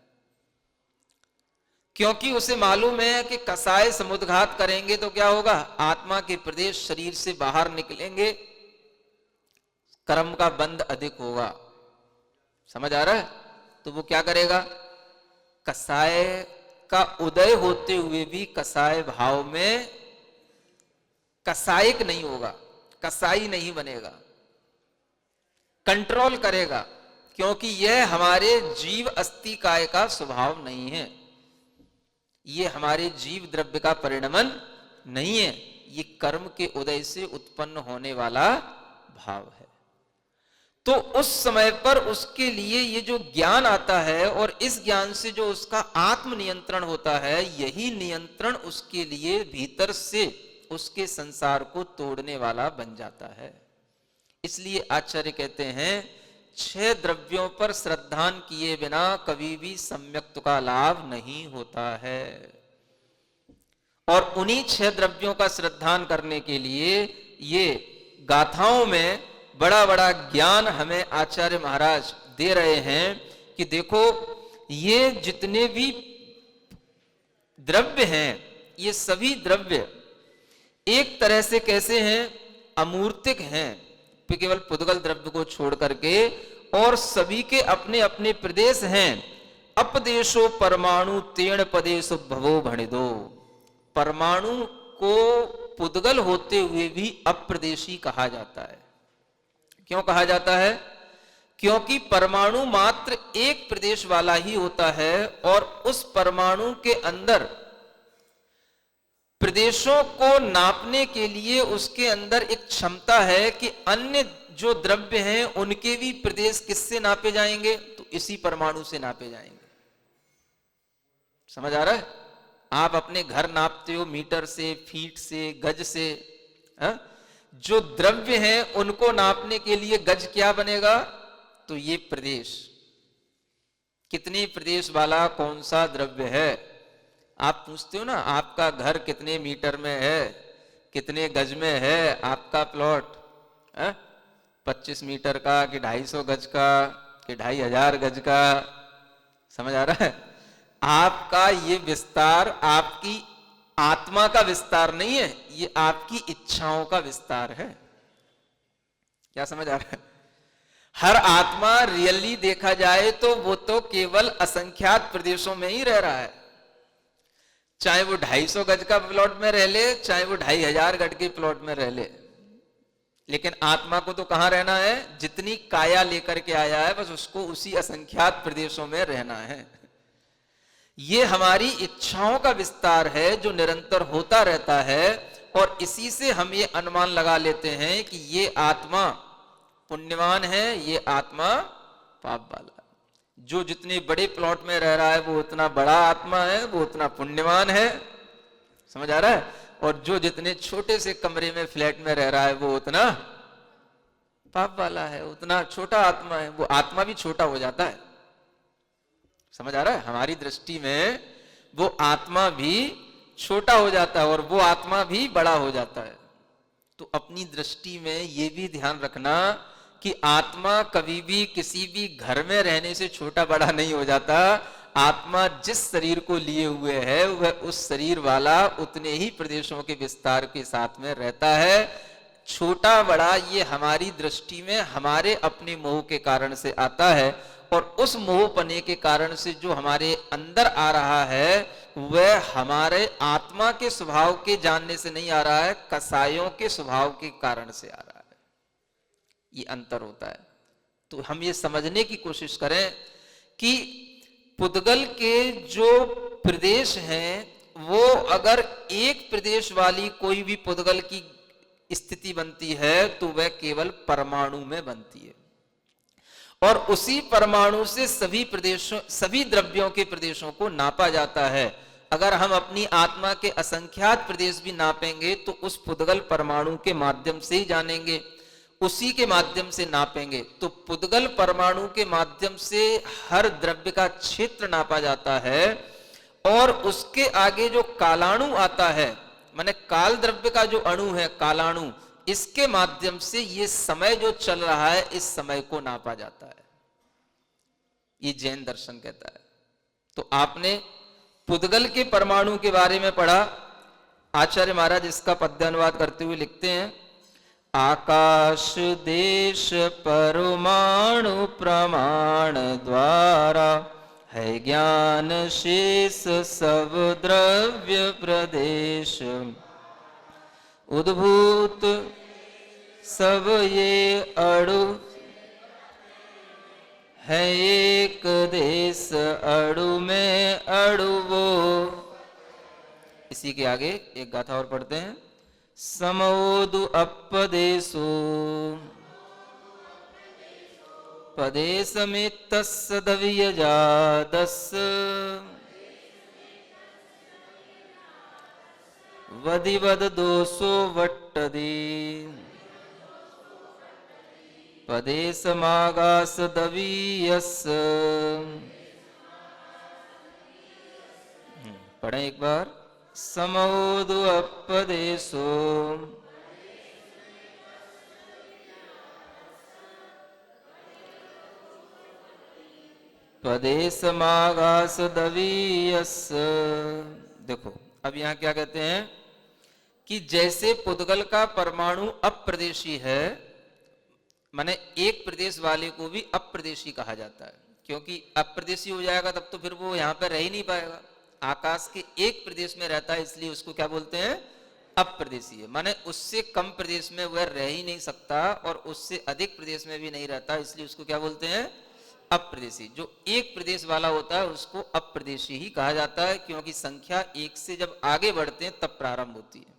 क्योंकि उसे मालूम है कि कसाय समुद्घात करेंगे तो क्या होगा? आत्मा के प्रदेश शरीर से बाहर निकलेंगे, कर्म का बंध अधिक होगा। समझ आ रहा है? तो वो क्या करेगा? कसाय का उदय होते हुए भी कसाय भाव में कसायिक नहीं होगा, कसाई नहीं बनेगा, कंट्रोल करेगा, क्योंकि यह हमारे जीव अस्थि काय का स्वभाव नहीं है, ये हमारे जीव द्रव्य का परिणमन नहीं है, ये कर्म के उदय से उत्पन्न होने वाला भाव है। तो उस समय पर उसके लिए ये जो ज्ञान आता है और इस ज्ञान से जो उसका आत्म नियंत्रण होता है, यही नियंत्रण उसके लिए भीतर से उसके संसार को तोड़ने वाला बन जाता है। इसलिए आचार्य कहते हैं, 6 द्रव्यों पर श्रद्धान किए बिना कभी भी सम्यक्त्व का लाभ नहीं होता है। और उन्हीं 6 द्रव्यों का श्रद्धान करने के लिए ये गाथाओं में बड़ा बड़ा ज्ञान हमें आचार्य महाराज दे रहे हैं कि देखो, ये जितने भी द्रव्य हैं, ये सभी द्रव्य एक तरह से कैसे हैं? अमूर्तिक हैं, केवल पुद्गल द्रव्य को छोड़ करके, और सभी के अपने अपने प्रदेश हैं। अपदेशो परमाणु तेण पदेश भवो भणिदो। परमाणु को पुद्गल होते हुए भी अप्रदेशी कहा जाता है। क्यों कहा जाता है? क्योंकि परमाणु मात्र एक प्रदेश वाला ही होता है, और उस परमाणु के अंदर प्रदेशों को नापने के लिए उसके अंदर एक क्षमता है कि अन्य जो द्रव्य हैं उनके भी प्रदेश किससे नापे जाएंगे? तो इसी परमाणु से नापे जाएंगे। समझ आ रहा है? आप अपने घर नापते हो मीटर से, फीट से, गज से, जो द्रव्य हैं उनको नापने के लिए गज क्या बनेगा? तो ये प्रदेश, कितने प्रदेश वाला कौन सा द्रव्य है। आप पूछते हो ना, आपका घर कितने मीटर में है, कितने गज में है आपका प्लॉट? 25 मीटर का कि 250 गज का कि 2500 गज का? समझ आ रहा है? आपका ये विस्तार आपकी आत्मा का विस्तार नहीं है, ये आपकी इच्छाओं का विस्तार है। क्या समझ आ रहा है? हर आत्मा रियली देखा जाए तो वो तो केवल असंख्यात प्रदेशों में ही रह रहा है, चाहे वो 250 गज का प्लॉट में रह ले, चाहे वो 2500 गज के प्लॉट में रह ले। लेकिन आत्मा को तो कहां रहना है, जितनी काया लेकर के आया है बस उसको उसी असंख्यात प्रदेशों में रहना है। ये हमारी इच्छाओं का विस्तार है जो निरंतर होता रहता है, और इसी से हम ये अनुमान लगा लेते हैं कि ये आत्मा पुण्यवान है, ये आत्मा पाप वाला है। जो जितने बड़े प्लॉट में रह रहा है वो उतना बड़ा आत्मा है, वो उतना पुण्यवान है, समझ आ रहा है। और जो जितने छोटे से कमरे में फ्लैट में रह रहा है वो उतना पाप वाला है, उतना छोटा आत्मा है, वो आत्मा भी छोटा हो जाता है। समझ आ रहा है, हमारी दृष्टि में वो आत्मा भी छोटा हो जाता है और वो आत्मा भी बड़ा हो जाता है। तो अपनी दृष्टि में ये भी ध्यान रखना कि आत्मा कभी भी किसी भी घर में रहने से छोटा बड़ा नहीं हो जाता। आत्मा जिस शरीर को लिए हुए है वह उस शरीर वाला उतने ही प्रदेशों के विस्तार के साथ में रहता है। छोटा बड़ा ये हमारी दृष्टि में हमारे अपने मोह के कारण से आता है, और उस मोह पने के कारण से जो हमारे अंदर आ रहा है वह हमारे आत्मा के स्वभाव के जानने से नहीं आ रहा है, कसायों के स्वभाव के कारण से आ रहा है। ये अंतर होता है। तो हम ये समझने की कोशिश करें कि पुद्गल के जो प्रदेश हैं वो अगर एक प्रदेश वाली कोई भी पुद्गल की स्थिति बनती है तो वह केवल परमाणु में बनती है, और उसी परमाणु से सभी प्रदेशों, सभी द्रव्यों के प्रदेशों को नापा जाता है। अगर हम अपनी आत्मा के असंख्यात प्रदेश भी नापेंगे तो उस पुद्गल परमाणु के माध्यम से ही जानेंगे, उसी के माध्यम से नापेंगे। तो पुद्गल परमाणु के माध्यम से हर द्रव्य का क्षेत्र नापा जाता है, और उसके आगे जो कालाणु आता है, माने काल द्रव्य का जो अणु है कालाणु, इसके माध्यम से ये समय जो चल रहा है इस समय को नापा जाता है। ये जैन दर्शन कहता है। तो आपने पुद्गल के परमाणु के बारे में पढ़ा। आचार्य महाराज इसका पद्यानुवाद करते हुए लिखते हैं, आकाश देश परमाणु प्रमाण द्वारा है ज्ञान शेष सब द्रव्य प्रदेश, उद्भूत सब ये अणु है एक देश, अणु में अणु वो। इसी के आगे एक गाथा और पढ़ते हैं, समोदु अपदेशो पदेश में तस्सदवियजादस वदिवद दोषो वट्टदी पदेश मागास दवीयस। पढ़ें एक बार, समोदु अपदेशो पदेश मागास दवीयस। देखो अब यहां क्या कहते हैं कि जैसे पुद्गल का परमाणु अप्रदेशी है, माने एक प्रदेश वाले को भी अप्रदेशी कहा जाता है, क्योंकि अप्रदेशी हो जाएगा तब तो फिर वो यहां पर रह ही नहीं पाएगा। आकाश के एक प्रदेश में रहता है इसलिए उसको क्या बोलते हैं, अप्रदेशी है। माने उससे कम प्रदेश में वह रह ही नहीं सकता और उससे अधिक प्रदेश में भी नहीं रहता, इसलिए उसको क्या बोलते हैं, अप्रदेशी। जो एक प्रदेश वाला होता है उसको अप्रदेशी ही कहा जाता है, क्योंकि संख्या एक से जब आगे बढ़ते हैं तब प्रारंभ होती है।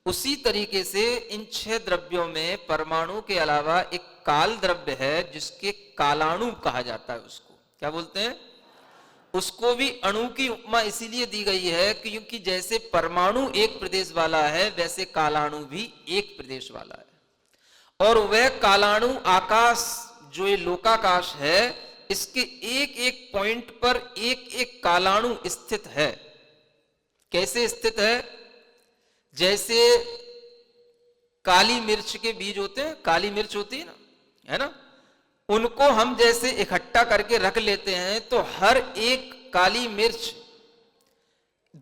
उसी तरीके से इन 6 द्रव्यों में परमाणु के अलावा एक काल द्रव्य है जिसके कालाणु कहा जाता है। उसको क्या बोलते हैं, उसको भी अणु की उपमा इसीलिए दी गई है क्योंकि जैसे परमाणु एक प्रदेश वाला है वैसे कालाणु भी एक प्रदेश वाला है, और वह कालाणु आकाश जो ये लोकाकाश है इसके एक एक पॉइंट पर एक एक कालाणु स्थित है। कैसे स्थित है, जैसे काली मिर्च के बीज होते हैं, काली मिर्च होती है ना, उनको हम जैसे इकट्ठा करके रख लेते हैं तो हर एक काली मिर्च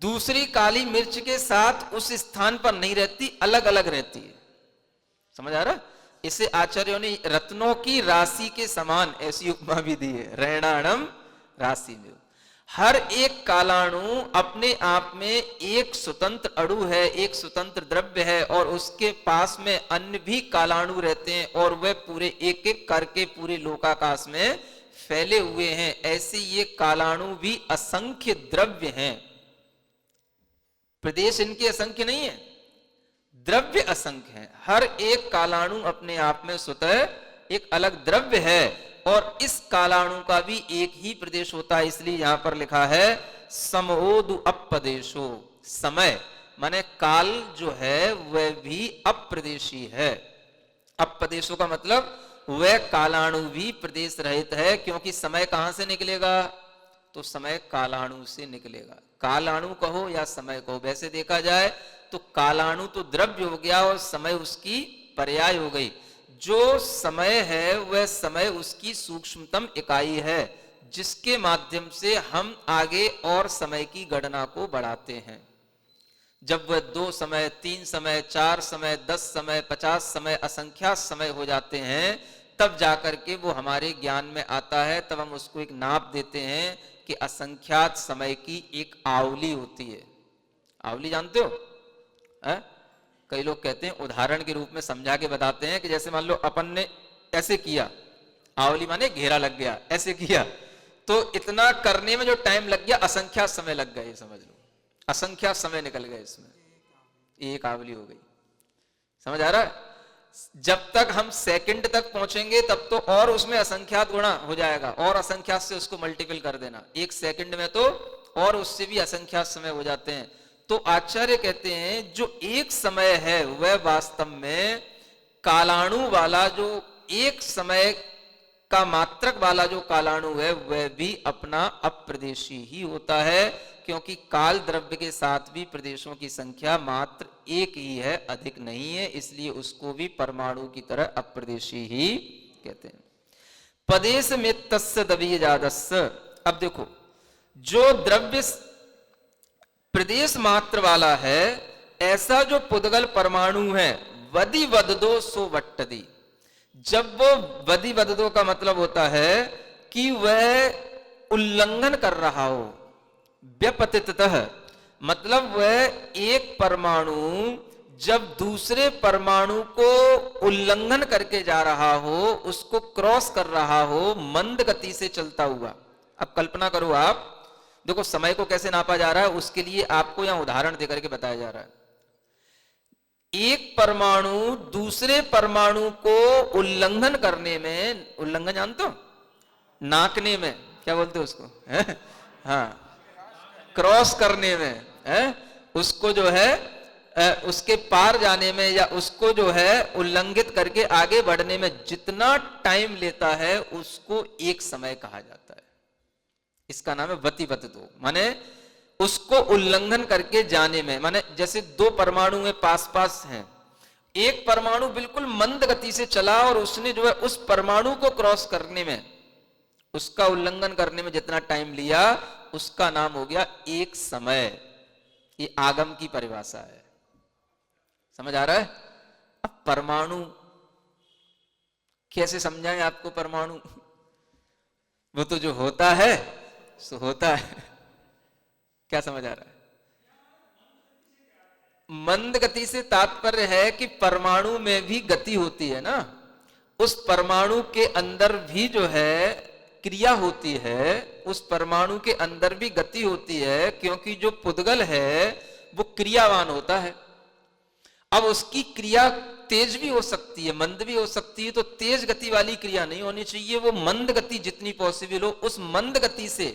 दूसरी काली मिर्च के साथ उस स्थान पर नहीं रहती, अलग अलग रहती है। समझ आ रहा है? इसे आचार्यों ने रत्नों की राशि के समान ऐसी उपमा भी दी है, रैणाणम राशि में। हर एक कालाणु अपने आप में एक स्वतंत्र अणु है, एक स्वतंत्र द्रव्य है, और उसके पास में अन्य भी कालाणु रहते हैं और वे पूरे एक एक करके पूरे लोकाकाश में फैले हुए हैं। ऐसे ये कालाणु भी असंख्य द्रव्य हैं। प्रदेश इनके असंख्य नहीं है, द्रव्य असंख्य है। हर एक कालाणु अपने आप में स्वतः एक अलग द्रव्य है, और इस कालाणु का भी एक ही प्रदेश होता है। इसलिए यहां पर लिखा है समोदु अप्रदेशो। समय माने काल जो है वह भी अप्रदेशी है। अप्रदेशों का मतलब वह कालाणु भी प्रदेश रहित है, क्योंकि समय कहां से निकलेगा? तो समय कालाणु से निकलेगा। कालाणु कहो या समय कहो, वैसे देखा जाए तो कालाणु तो द्रव्य हो गया और समय उसकी पर्याय हो गई। जो समय है वह समय उसकी सूक्ष्मतम इकाई है, जिसके माध्यम से हम आगे और समय की गणना को बढ़ाते हैं। जब वह 2 समय, 3 समय, 4 समय, 10 समय, 50 समय, असंख्यात समय हो जाते हैं, तब जाकर के वो हमारे ज्ञान में आता है। तब हम उसको एक नाप देते हैं कि असंख्यात समय की एक आवली होती है। आवली जानते हो? कई लोग कहते हैं, उदाहरण के रूप में समझा के बताते हैं कि जैसे मान लो अपन ने ऐसे किया, आवली माने घेरा लग गया, ऐसे किया तो इतना करने में जो टाइम लग गया असंख्यात समय लग गए, समझ लो असंख्यात समय निकल गए, इसमें एक आवली हो गई। समझ आ रहा है? जब तक हम सेकंड तक पहुंचेंगे तब तो और उसमें असंख्यात गुणा हो जाएगा, और असंख्यात से उसको मल्टीपल कर देना। एक सेकंड में तो और उससे भी असंख्यात समय हो जाते हैं। तो आचार्य कहते हैं जो एक समय है वह वास्तव में कालाणु वाला, जो एक समय का मात्रक वाला जो कालाणु है वह भी अपना अप्रदेशी ही होता है, क्योंकि काल द्रव्य के साथ भी प्रदेशों की संख्या मात्र एक ही है, अधिक नहीं है। इसलिए उसको भी परमाणु की तरह अप्रदेशी ही कहते हैं। पदेश में तस्य दवीयजादस्य। अब देखो, जो द्रव्य प्रदेश मात्र वाला है, ऐसा जो पुद्गल परमाणु है, वदि वददो सो वट्टदी। जब वो वदि वददो का मतलब होता है कि वह उल्लंघन कर रहा हो, व्यपतितः मतलब वह एक परमाणु जब दूसरे परमाणु को उल्लंघन करके जा रहा हो, उसको क्रॉस कर रहा हो, मंद गति से चलता हुआ। अब कल्पना करो आप, देखो समय को कैसे नापा जा रहा है, उसके लिए आपको यहां उदाहरण देकर के बताया जा रहा है। एक परमाणु दूसरे परमाणु को उल्लंघन करने में, उल्लंघन जानते हो? नाकने में क्या बोलते हो उसको? हाँ, क्रॉस करने में है, उसको जो है उसके पार जाने में या उसको जो है उल्लंघित करके आगे बढ़ने में जितना टाइम लेता है उसको एक समय कहा जाता है। इसका नाम है वतिवतदो, माने उसको उल्लंघन करके जाने में। माने जैसे 2 परमाणु में पास पास हैं, एक परमाणु बिल्कुल मंद गति से चला और उसने जो है उस परमाणु को क्रॉस करने में, उसका उल्लंघन करने में जितना टाइम लिया उसका नाम हो गया एक समय। ये आगम की परिभाषा है। समझ आ रहा है? अब परमाणु कैसे समझाएं आपको? परमाणु वो तो जो होता है सो होता है। क्या समझ आ रहा है? मंद गति से तात्पर्य है कि परमाणु में भी गति होती है ना, उस परमाणु के अंदर भी जो है क्रिया होती है, उस परमाणु के अंदर भी गति होती है, क्योंकि जो पुद्गल है वो क्रियावान होता है। अब उसकी क्रिया तेज भी हो सकती है, मंद भी हो सकती है, तो तेज गति वाली क्रिया नहीं होनी चाहिए। वो मंद गति जितनी पॉसिबल हो, उस मंद गति से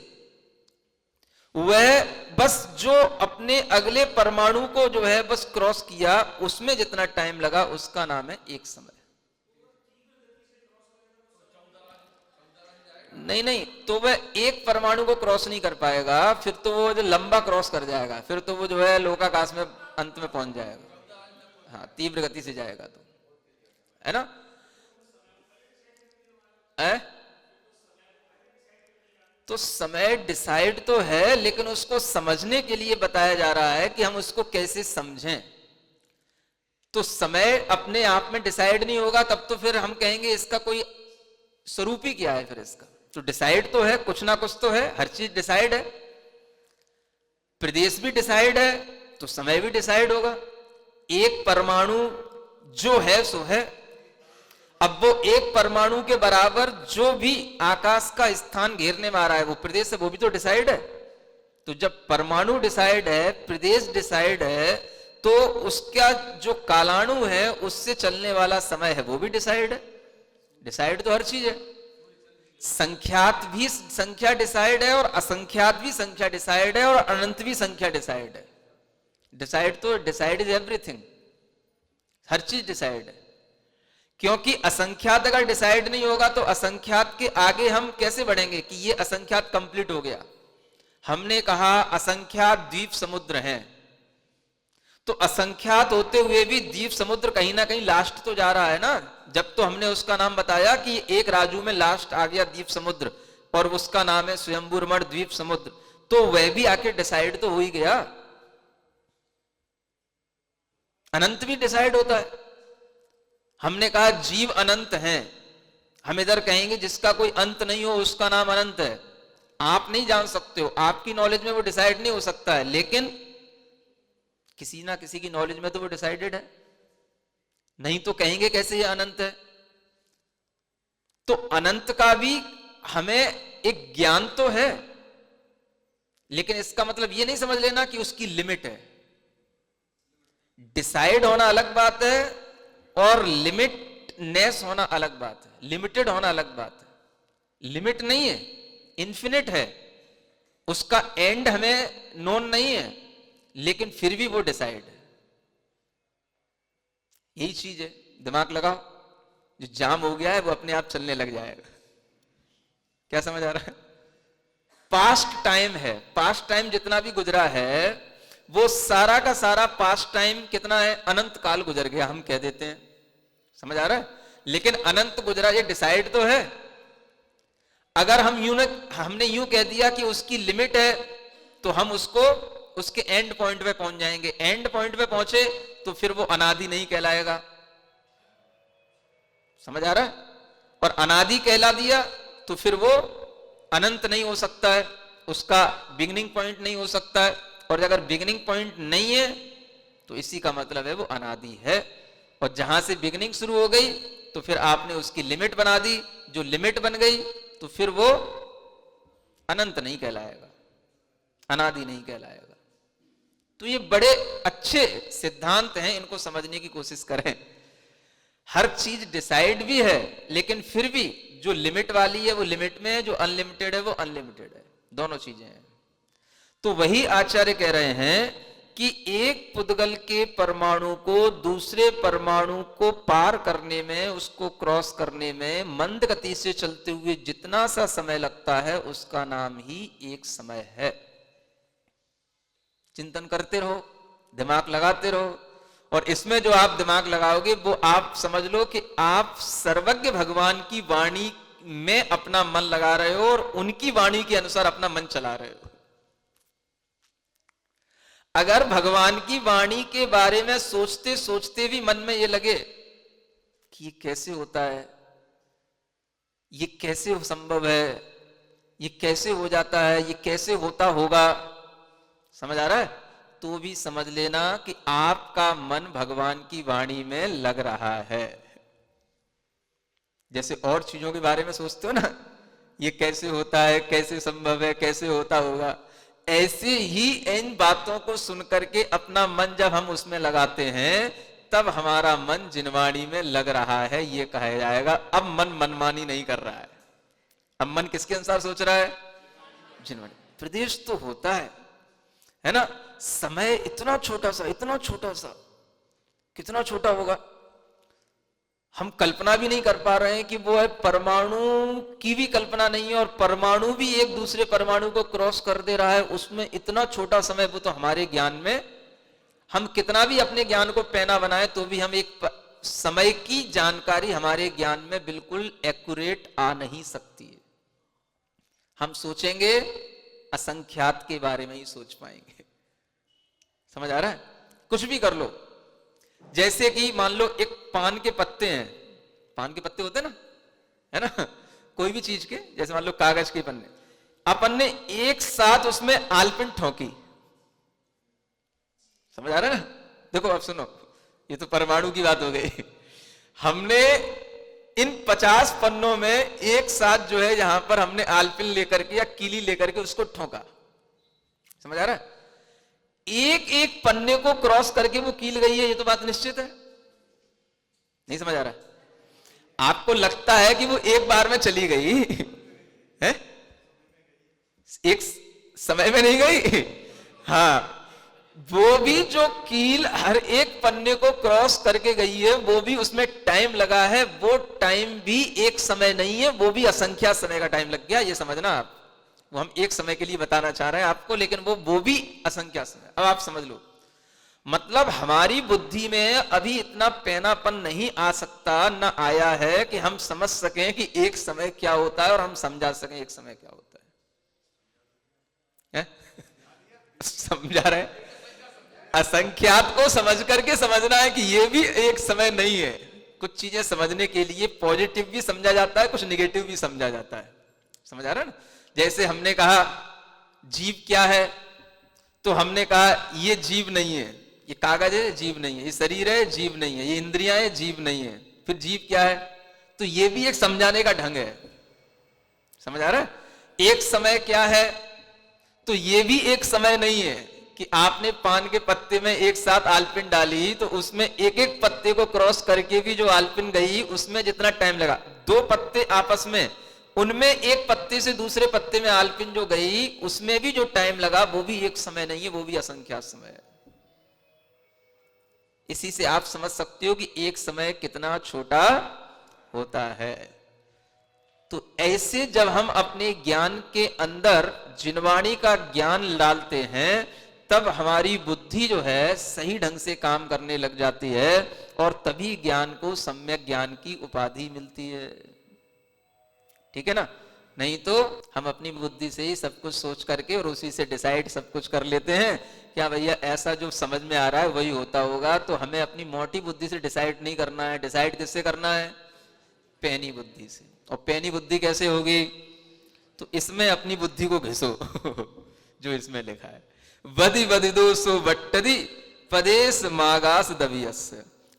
वह बस जो अपने अगले परमाणु को जो है बस क्रॉस किया, उसमें जितना टाइम लगा उसका नाम है एक समय। नहीं, तो वह एक परमाणु को क्रॉस नहीं कर पाएगा, फिर तो वो जो लंबा क्रॉस कर जाएगा, फिर तो वो जो है लोकाकाश में अंत में पहुंच जाएगा। हाँ, तीव्र गति से जाएगा तो, है ना? तो समय डिसाइड तो है, लेकिन उसको समझने के लिए बताया जा रहा है कि हम उसको कैसे समझें। तो समय अपने आप में डिसाइड नहीं होगा, तब तो फिर हम कहेंगे इसका कोई स्वरूप ही क्या है फिर इसका। तो डिसाइड तो है, कुछ ना कुछ तो है, हर चीज डिसाइड है, प्रदेश भी डिसाइड है तो समय भी डिसाइड होगा। एक परमाणु जो है सो है। अब वो एक परमाणु के बराबर जो भी आकाश का स्थान घेरने में आ रहा है वो प्रदेश है, वो भी तो डिसाइड है। तो जब परमाणु डिसाइड है, प्रदेश डिसाइड है, तो उसका जो कालाणु है उससे चलने वाला समय है वो भी डिसाइड है। डिसाइड तो हर चीज है। संख्यात भी संख्या डिसाइड है और असंख्यात भी संख्या डिसाइड है और अनंत भी संख्या डिसाइड है। डिसाइड तो डिसाइड इज एवरीथिंग, हर चीज डिसाइड है। क्योंकि असंख्यात अगर डिसाइड नहीं होगा तो असंख्यात के आगे हम कैसे बढ़ेंगे कि ये असंख्यात कंप्लीट हो गया। हमने कहा असंख्यात द्वीप समुद्र हैं, तो असंख्यात होते हुए भी द्वीप समुद्र कहीं ना कहीं लास्ट तो जा रहा है ना। जब तो हमने उसका नाम बताया कि एक राजू में लास्ट आ गया द्वीप समुद्र और उसका नाम है स्वयंभूरमण द्वीप समुद्र, तो वह भी आखिर डिसाइड तो हो ही गया। अनंत भी डिसाइड होता है। हमने कहा जीव अनंत हैं, हम इधर कहेंगे जिसका कोई अंत नहीं हो उसका नाम अनंत है। आप नहीं जान सकते हो, आपकी नॉलेज में वो डिसाइड नहीं हो सकता है, लेकिन किसी ना किसी की नॉलेज में तो वो डिसाइडेड है, नहीं तो कहेंगे कैसे ये अनंत है। तो अनंत का भी हमें एक ज्ञान तो है, लेकिन इसका मतलब ये नहीं समझ लेना कि उसकी लिमिट है। डिसाइड होना अलग बात है और लिमिटनेस होना अलग बात है, लिमिटेड होना अलग बात है। लिमिट नहीं है, इन्फिनिट है, उसका एंड हमें नोन नहीं है, लेकिन फिर भी वो डिसाइड है। यही चीज है। दिमाग लगाओ, जो जाम हो गया है वो अपने आप चलने लग जाएगा। क्या समझ आ रहा है? पास्ट टाइम है, पास्ट टाइम जितना भी गुजरा है वो सारा का सारा पास्ट टाइम कितना है, अनंत काल गुजर गया हम कह देते हैं। समझ आ रहा है? लेकिन अनंत गुजरा ये डिसाइड तो है। अगर हम हमने यूं कह दिया कि उसकी लिमिट है तो हम उसको उसके एंड पॉइंट पे पहुंच जाएंगे। एंड पॉइंट पे पहुंचे तो फिर वो अनादि नहीं कहलाएगा। समझ आ रहा है? और अनादि कहला दिया तो फिर वो अनंत नहीं हो सकता है, उसका बिगिनिंग पॉइंट नहीं हो सकता है। और अगर बिगिनिंग पॉइंट नहीं है तो इसी का मतलब है वो अनादि है। और जहां से बिगिनिंग शुरू हो गई तो फिर आपने उसकी लिमिट बना दी, जो लिमिट बन गई तो फिर वो अनंत नहीं कहलाएगा, अनादि नहीं कहलाएगा। तो ये बड़े अच्छे सिद्धांत हैं, इनको समझने की कोशिश करें। हर चीज डिसाइड भी है, लेकिन फिर भी जो लिमिट वाली है वो लिमिट में है, जो अनलिमिटेड है वो अनलिमिटेड है, दोनों चीजें हैं। तो वही आचार्य कह रहे हैं कि एक पुद्गल के परमाणु को दूसरे परमाणु को पार करने में, उसको क्रॉस करने में मंद गति से चलते हुए जितना सा समय लगता है उसका नाम ही एक समय है। चिंतन करते रहो, दिमाग लगाते रहो, और इसमें जो आप दिमाग लगाओगे वो आप समझ लो कि आप सर्वज्ञ भगवान की वाणी में अपना मन लगा रहे हो और उनकी वाणी के अनुसार अपना मन चला रहे हो। अगर भगवान की वाणी के बारे में सोचते सोचते भी मन में ये लगे कि ये कैसे होता है, ये कैसे संभव है, ये कैसे हो जाता है, ये कैसे होता होगा, समझ आ रहा है, तो भी समझ लेना कि आपका मन भगवान की वाणी में लग रहा है। जैसे और चीजों के बारे में सोचते हो ना, ये कैसे होता है, कैसे संभव है, कैसे होता होगा, ऐसे ही इन बातों को सुनकर के अपना मन जब हम उसमें लगाते हैं तब हमारा मन जिनवाणी में लग रहा है, ये कहा जाएगा अब मन मनमानी नहीं कर रहा है। अब मन किसके अनुसार सोच रहा है? जिनवाणी। प्रदेश तो होता है ना। समय इतना छोटा सा, इतना छोटा सा, कितना छोटा होगा, हम कल्पना भी नहीं कर पा रहे हैं कि वो है। परमाणु की भी कल्पना नहीं है और परमाणु भी एक दूसरे परमाणु को क्रॉस कर दे रहा है, उसमें इतना छोटा समय। वो तो हमारे ज्ञान में, हम कितना भी अपने ज्ञान को पैना बनाए तो भी हम एक समय की जानकारी हमारे ज्ञान में बिल्कुल एक्यूरेट आ नहीं सकती है। हम सोचेंगे असंख्यात के बारे में ही सोच पाएंगे। समझ आ रहा है? कुछ भी कर लो, जैसे कि मान लो एक पान के पत्ते हैं, पान के पत्ते होते हैं ना, है ना, कोई भी चीज के, जैसे मान लो कागज के पन्ने, अपन ने एक साथ उसमें आलपिन ठोकी, समझ आ रहा है ना? देखो अब सुनो, ये तो परमाणु की बात हो गई। हमने इन 50 पन्नों में एक साथ जो है यहां पर हमने आलपिन लेकर के या कीली लेकर के उसको ठोका। समझ आ रहा है? एक एक पन्ने को क्रॉस करके वो कील गई है, ये तो बात निश्चित है। नहीं समझ आ रहा है? आपको लगता है कि वो एक बार में चली गई है, एक समय में नहीं गई। हाँ, वो भी जो कील हर एक पन्ने को क्रॉस करके गई है, वो भी उसमें टाइम लगा है। वो टाइम भी एक समय नहीं है, वो भी असंख्या समय का टाइम लग गया, ये समझना आप। वो हम एक समय के लिए बताना चाह रहे हैं आपको, लेकिन वो भी असंख्या समय। अब आप समझ लो, मतलब हमारी बुद्धि में अभी इतना पैनापन नहीं आ सकता, ना आया है कि हम समझ सकें कि एक समय क्या होता है और हम समझा सकें एक समय क्या होता है? समझा रहे? असंख्यात को समझ करके समझना है कि ये भी एक समय नहीं है। कुछ चीजें समझने के लिए पॉजिटिव भी समझा जाता है, कुछ निगेटिव भी समझा जाता है। समझ आ रहा है ना? जैसे हमने कहा जीव क्या है, तो हमने कहा ये जीव नहीं है, ये कागज है जीव नहीं है, ये शरीर है जीव नहीं है, ये इंद्रियां है जीव नहीं है। फिर जीव क्या है? तो ये भी एक समझाने का ढंग है। समझ आ रहा है? एक समय क्या है, तो ये भी एक समय नहीं है कि आपने पान के पत्ते में एक साथ आलपिन डाली, तो उसमें एक एक पत्ते को क्रॉस करके भी जो आलपिन गई, उसमें जितना टाइम लगा, दो पत्ते आपस में, उनमें एक पत्ते से दूसरे पत्ते में आलपिन जो गई, उसमें भी जो टाइम लगा, वो भी एक समय नहीं है, वो भी असंख्यात समय है। इसी से आप समझ सकते हो कि एक समय कितना छोटा होता है। तो ऐसे जब हम अपने ज्ञान के अंदर जिनवाणी का ज्ञान डालते हैं, तब हमारी बुद्धि जो है सही ढंग से काम करने लग जाती है, और तभी ज्ञान को सम्यक ज्ञान की उपाधि मिलती है। ठीक है ना? नहीं तो हम अपनी बुद्धि से ही सब कुछ सोच करके और उसी से डिसाइड सब कुछ कर लेते हैं, क्या भैया ऐसा जो समझ में आ रहा है वही होता होगा। तो हमें अपनी मोटी बुद्धि से डिसाइड नहीं करना है। डिसाइड किससे करना है? पैनी बुद्धि से। और पैनी बुद्धि कैसे होगी? तो इसमें अपनी बुद्धि को घिसो जो इसमें लिखा है, वदि वदिदो सो वट्टदि पदेश मागास दबियस,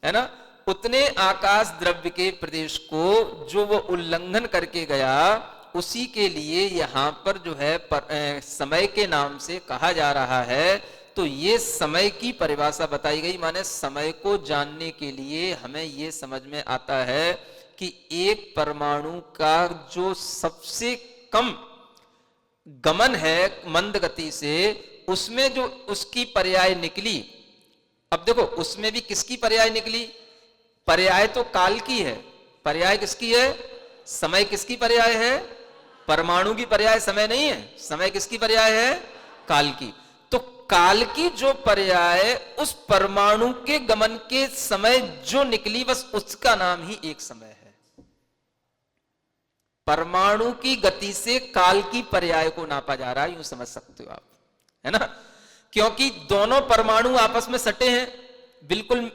है ना? उतने आकाश द्रव्य के प्रदेश को जो वो उल्लंघन करके गया, उसी के लिए यहां पर जो है समय के नाम से कहा जा रहा है। तो ये समय की परिभाषा बताई गई, माने समय को जानने के लिए हमें ये समझ में आता है कि एक परमाणु का जो सबसे कम गमन है मंद गति से, उसमें जो उसकी पर्याय निकली। अब देखो उसमें भी किसकी पर्याय निकली? पर्याय तो काल की है, पर्याय किसकी है? समय किसकी पर्याय है? परमाणु की पर्याय समय नहीं है। समय किसकी पर्याय है? काल की। तो काल की जो पर्याय उस परमाणु के गमन के समय जो निकली, बस उसका नाम ही एक समय है। परमाणु की गति से काल की पर्याय को नापा जा रहा है, यूं समझ सकते हो आप, है ना? क्योंकि दोनों परमाणु आपस में सटे हैं, बिल्कुल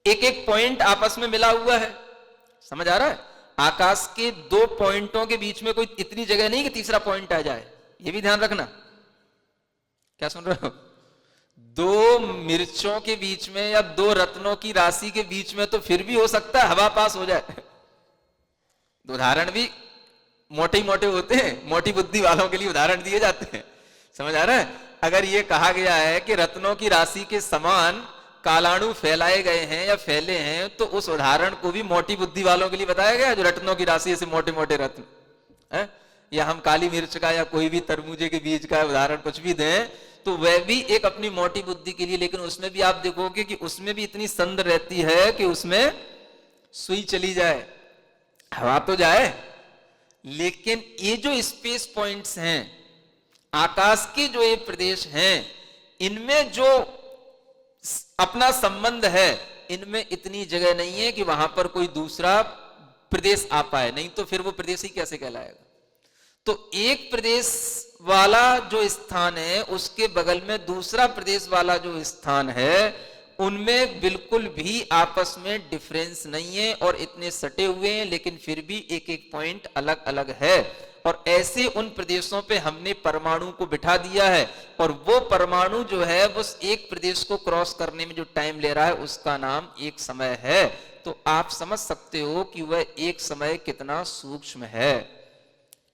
एक एक पॉइंट आपस में मिला हुआ है। समझ आ रहा है? आकाश के दो पॉइंटों के बीच में कोई इतनी जगह नहीं कि तीसरा पॉइंट आ जाए, ये भी ध्यान रखना। क्या सुन रहे हो? दो मिर्चों के बीच में या दो रत्नों की राशि के बीच में तो फिर भी हो सकता है हवा पास हो जाए। उदाहरण भी मोटे मोटे होते हैं, मोटी बुद्धि वालों के लिए उदाहरण दिए जाते हैं। समझ आ रहा है? अगर ये कहा गया है कि रत्नों की राशि के समान कालाणु फैलाए गए हैं या फैले हैं, तो उस उदाहरण को भी मोटी बुद्धि वालों के लिए बताया गया, जो रत्नों की राशि से मोटे मोटे रत्न है। या हम काली मिर्च का या कोई भी तरबूजे के बीज का उदाहरण कुछ भी दें, तो वह भी एक अपनी मोटी बुद्धि के लिए, लेकिन उसमें भी आप देखोगे कि उसमें भी इतनी संद रहती है कि उसमें सुई चली जाए, हवा तो जाए। लेकिन ये जो स्पेस पॉइंट्स हैं, आकाश के जो ये प्रदेश हैं, इनमें जो अपना संबंध है, इनमें इतनी जगह नहीं है कि वहां पर कोई दूसरा प्रदेश आ पाए, नहीं तो फिर वो प्रदेश ही कैसे कहलाएगा। तो एक प्रदेश वाला जो स्थान है, उसके बगल में दूसरा प्रदेश वाला जो स्थान है, उनमें बिल्कुल भी आपस में डिफरेंस नहीं है और इतने सटे हुए हैं, लेकिन फिर भी एक एक पॉइंट अलग अलग है। और ऐसे उन प्रदेशों पे हमने परमाणु को बिठा दिया है, और वो परमाणु जो है उस एक प्रदेश को क्रॉस करने में जो टाइम ले रहा है उसका नाम एक समय है। तो आप समझ सकते हो कि वह एक समय कितना सूक्ष्म है।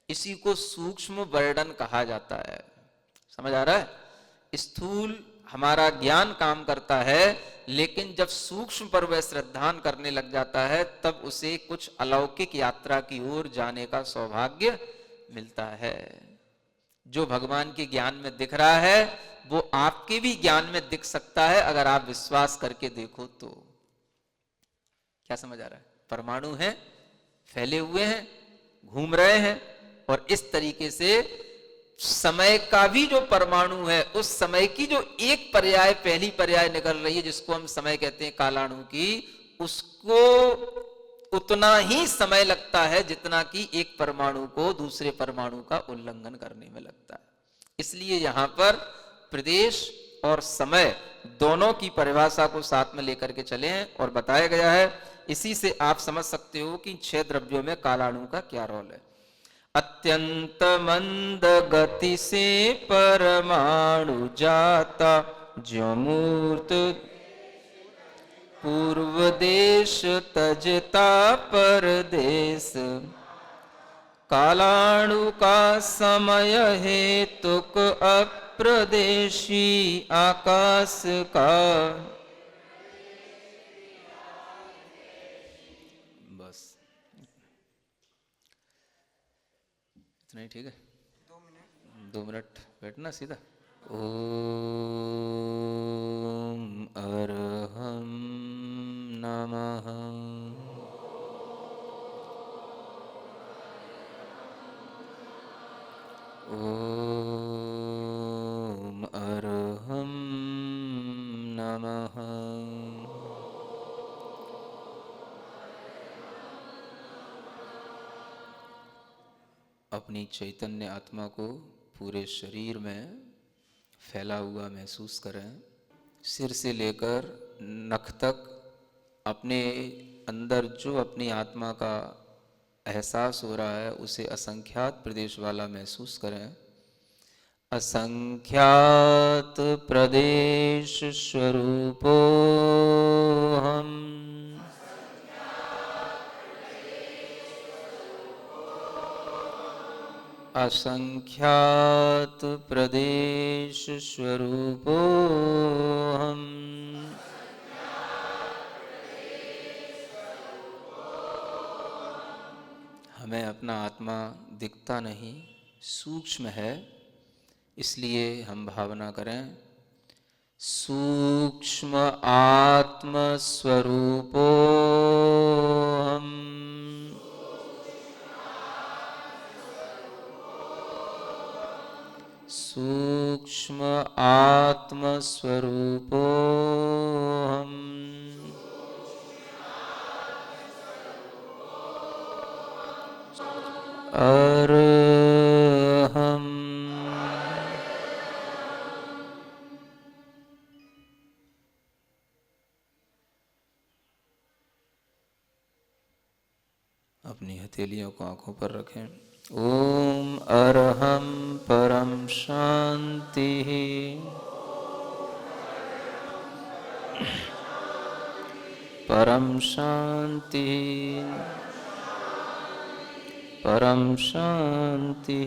इसी को सूक्ष्म वर्णन कहा जाता है। समझ आ रहा है? स्थूल हमारा ज्ञान काम करता है, लेकिन जब सूक्ष्म पर वह श्रद्धान करने लग जाता है तब उसे कुछ अलौकिक यात्रा की ओर जाने का सौभाग्य मिलता है। जो भगवान के ज्ञान में दिख रहा है वो आपके भी ज्ञान में दिख सकता है, अगर आप विश्वास करके देखो तो। क्या समझ आ रहा है? परमाणु हैं, फैले हुए हैं, घूम रहे हैं, और इस तरीके से समय का भी जो परमाणु है, उस समय की जो एक पर्याय, पहली पर्याय निकल रही है जिसको हम समय कहते हैं कालाणु की, उसको उतना ही समय लगता है जितना कि एक परमाणु को दूसरे परमाणु का उल्लंघन करने में लगता है। इसलिए यहां पर प्रदेश और समय दोनों की परिभाषा को साथ में लेकर के चले हैं और बताया गया है। इसी से आप समझ सकते हो कि 6 द्रव्यों में कालाणु का क्या रोल है। अत्यंत मंद गति से परमाणु जाता, ज्यों मूर्त पूर्व देश तजता परदेश, कालाणु का समय हेतुक अप्रदेशी आकाश का। बस इतना ही ठीक है। 2 मिनट बैठना सीधा। ओम अरहं नमः। ओम अरहं नमः। अपनी चैतन्य आत्मा को पूरे शरीर में फैला हुआ महसूस करें। सिर से लेकर नख तक अपने अंदर जो अपनी आत्मा का एहसास हो रहा है उसे असंख्यात प्रदेश वाला महसूस करें। असंख्यात प्रदेश स्वरूपो हम, असंख्यात प्रदेश स्वरूपो हम। हमें अपना आत्मा दिखता नहीं, सूक्ष्म है, इसलिए हम भावना करें सूक्ष्म आत्म स्वरूपो हम। सूक्ष्म आत्म स्वरूपो हम। अरहं। अपनी हथेलियों को आंखों पर रखें। ओम अरहं परम शांति। परम शांति। परम शांति।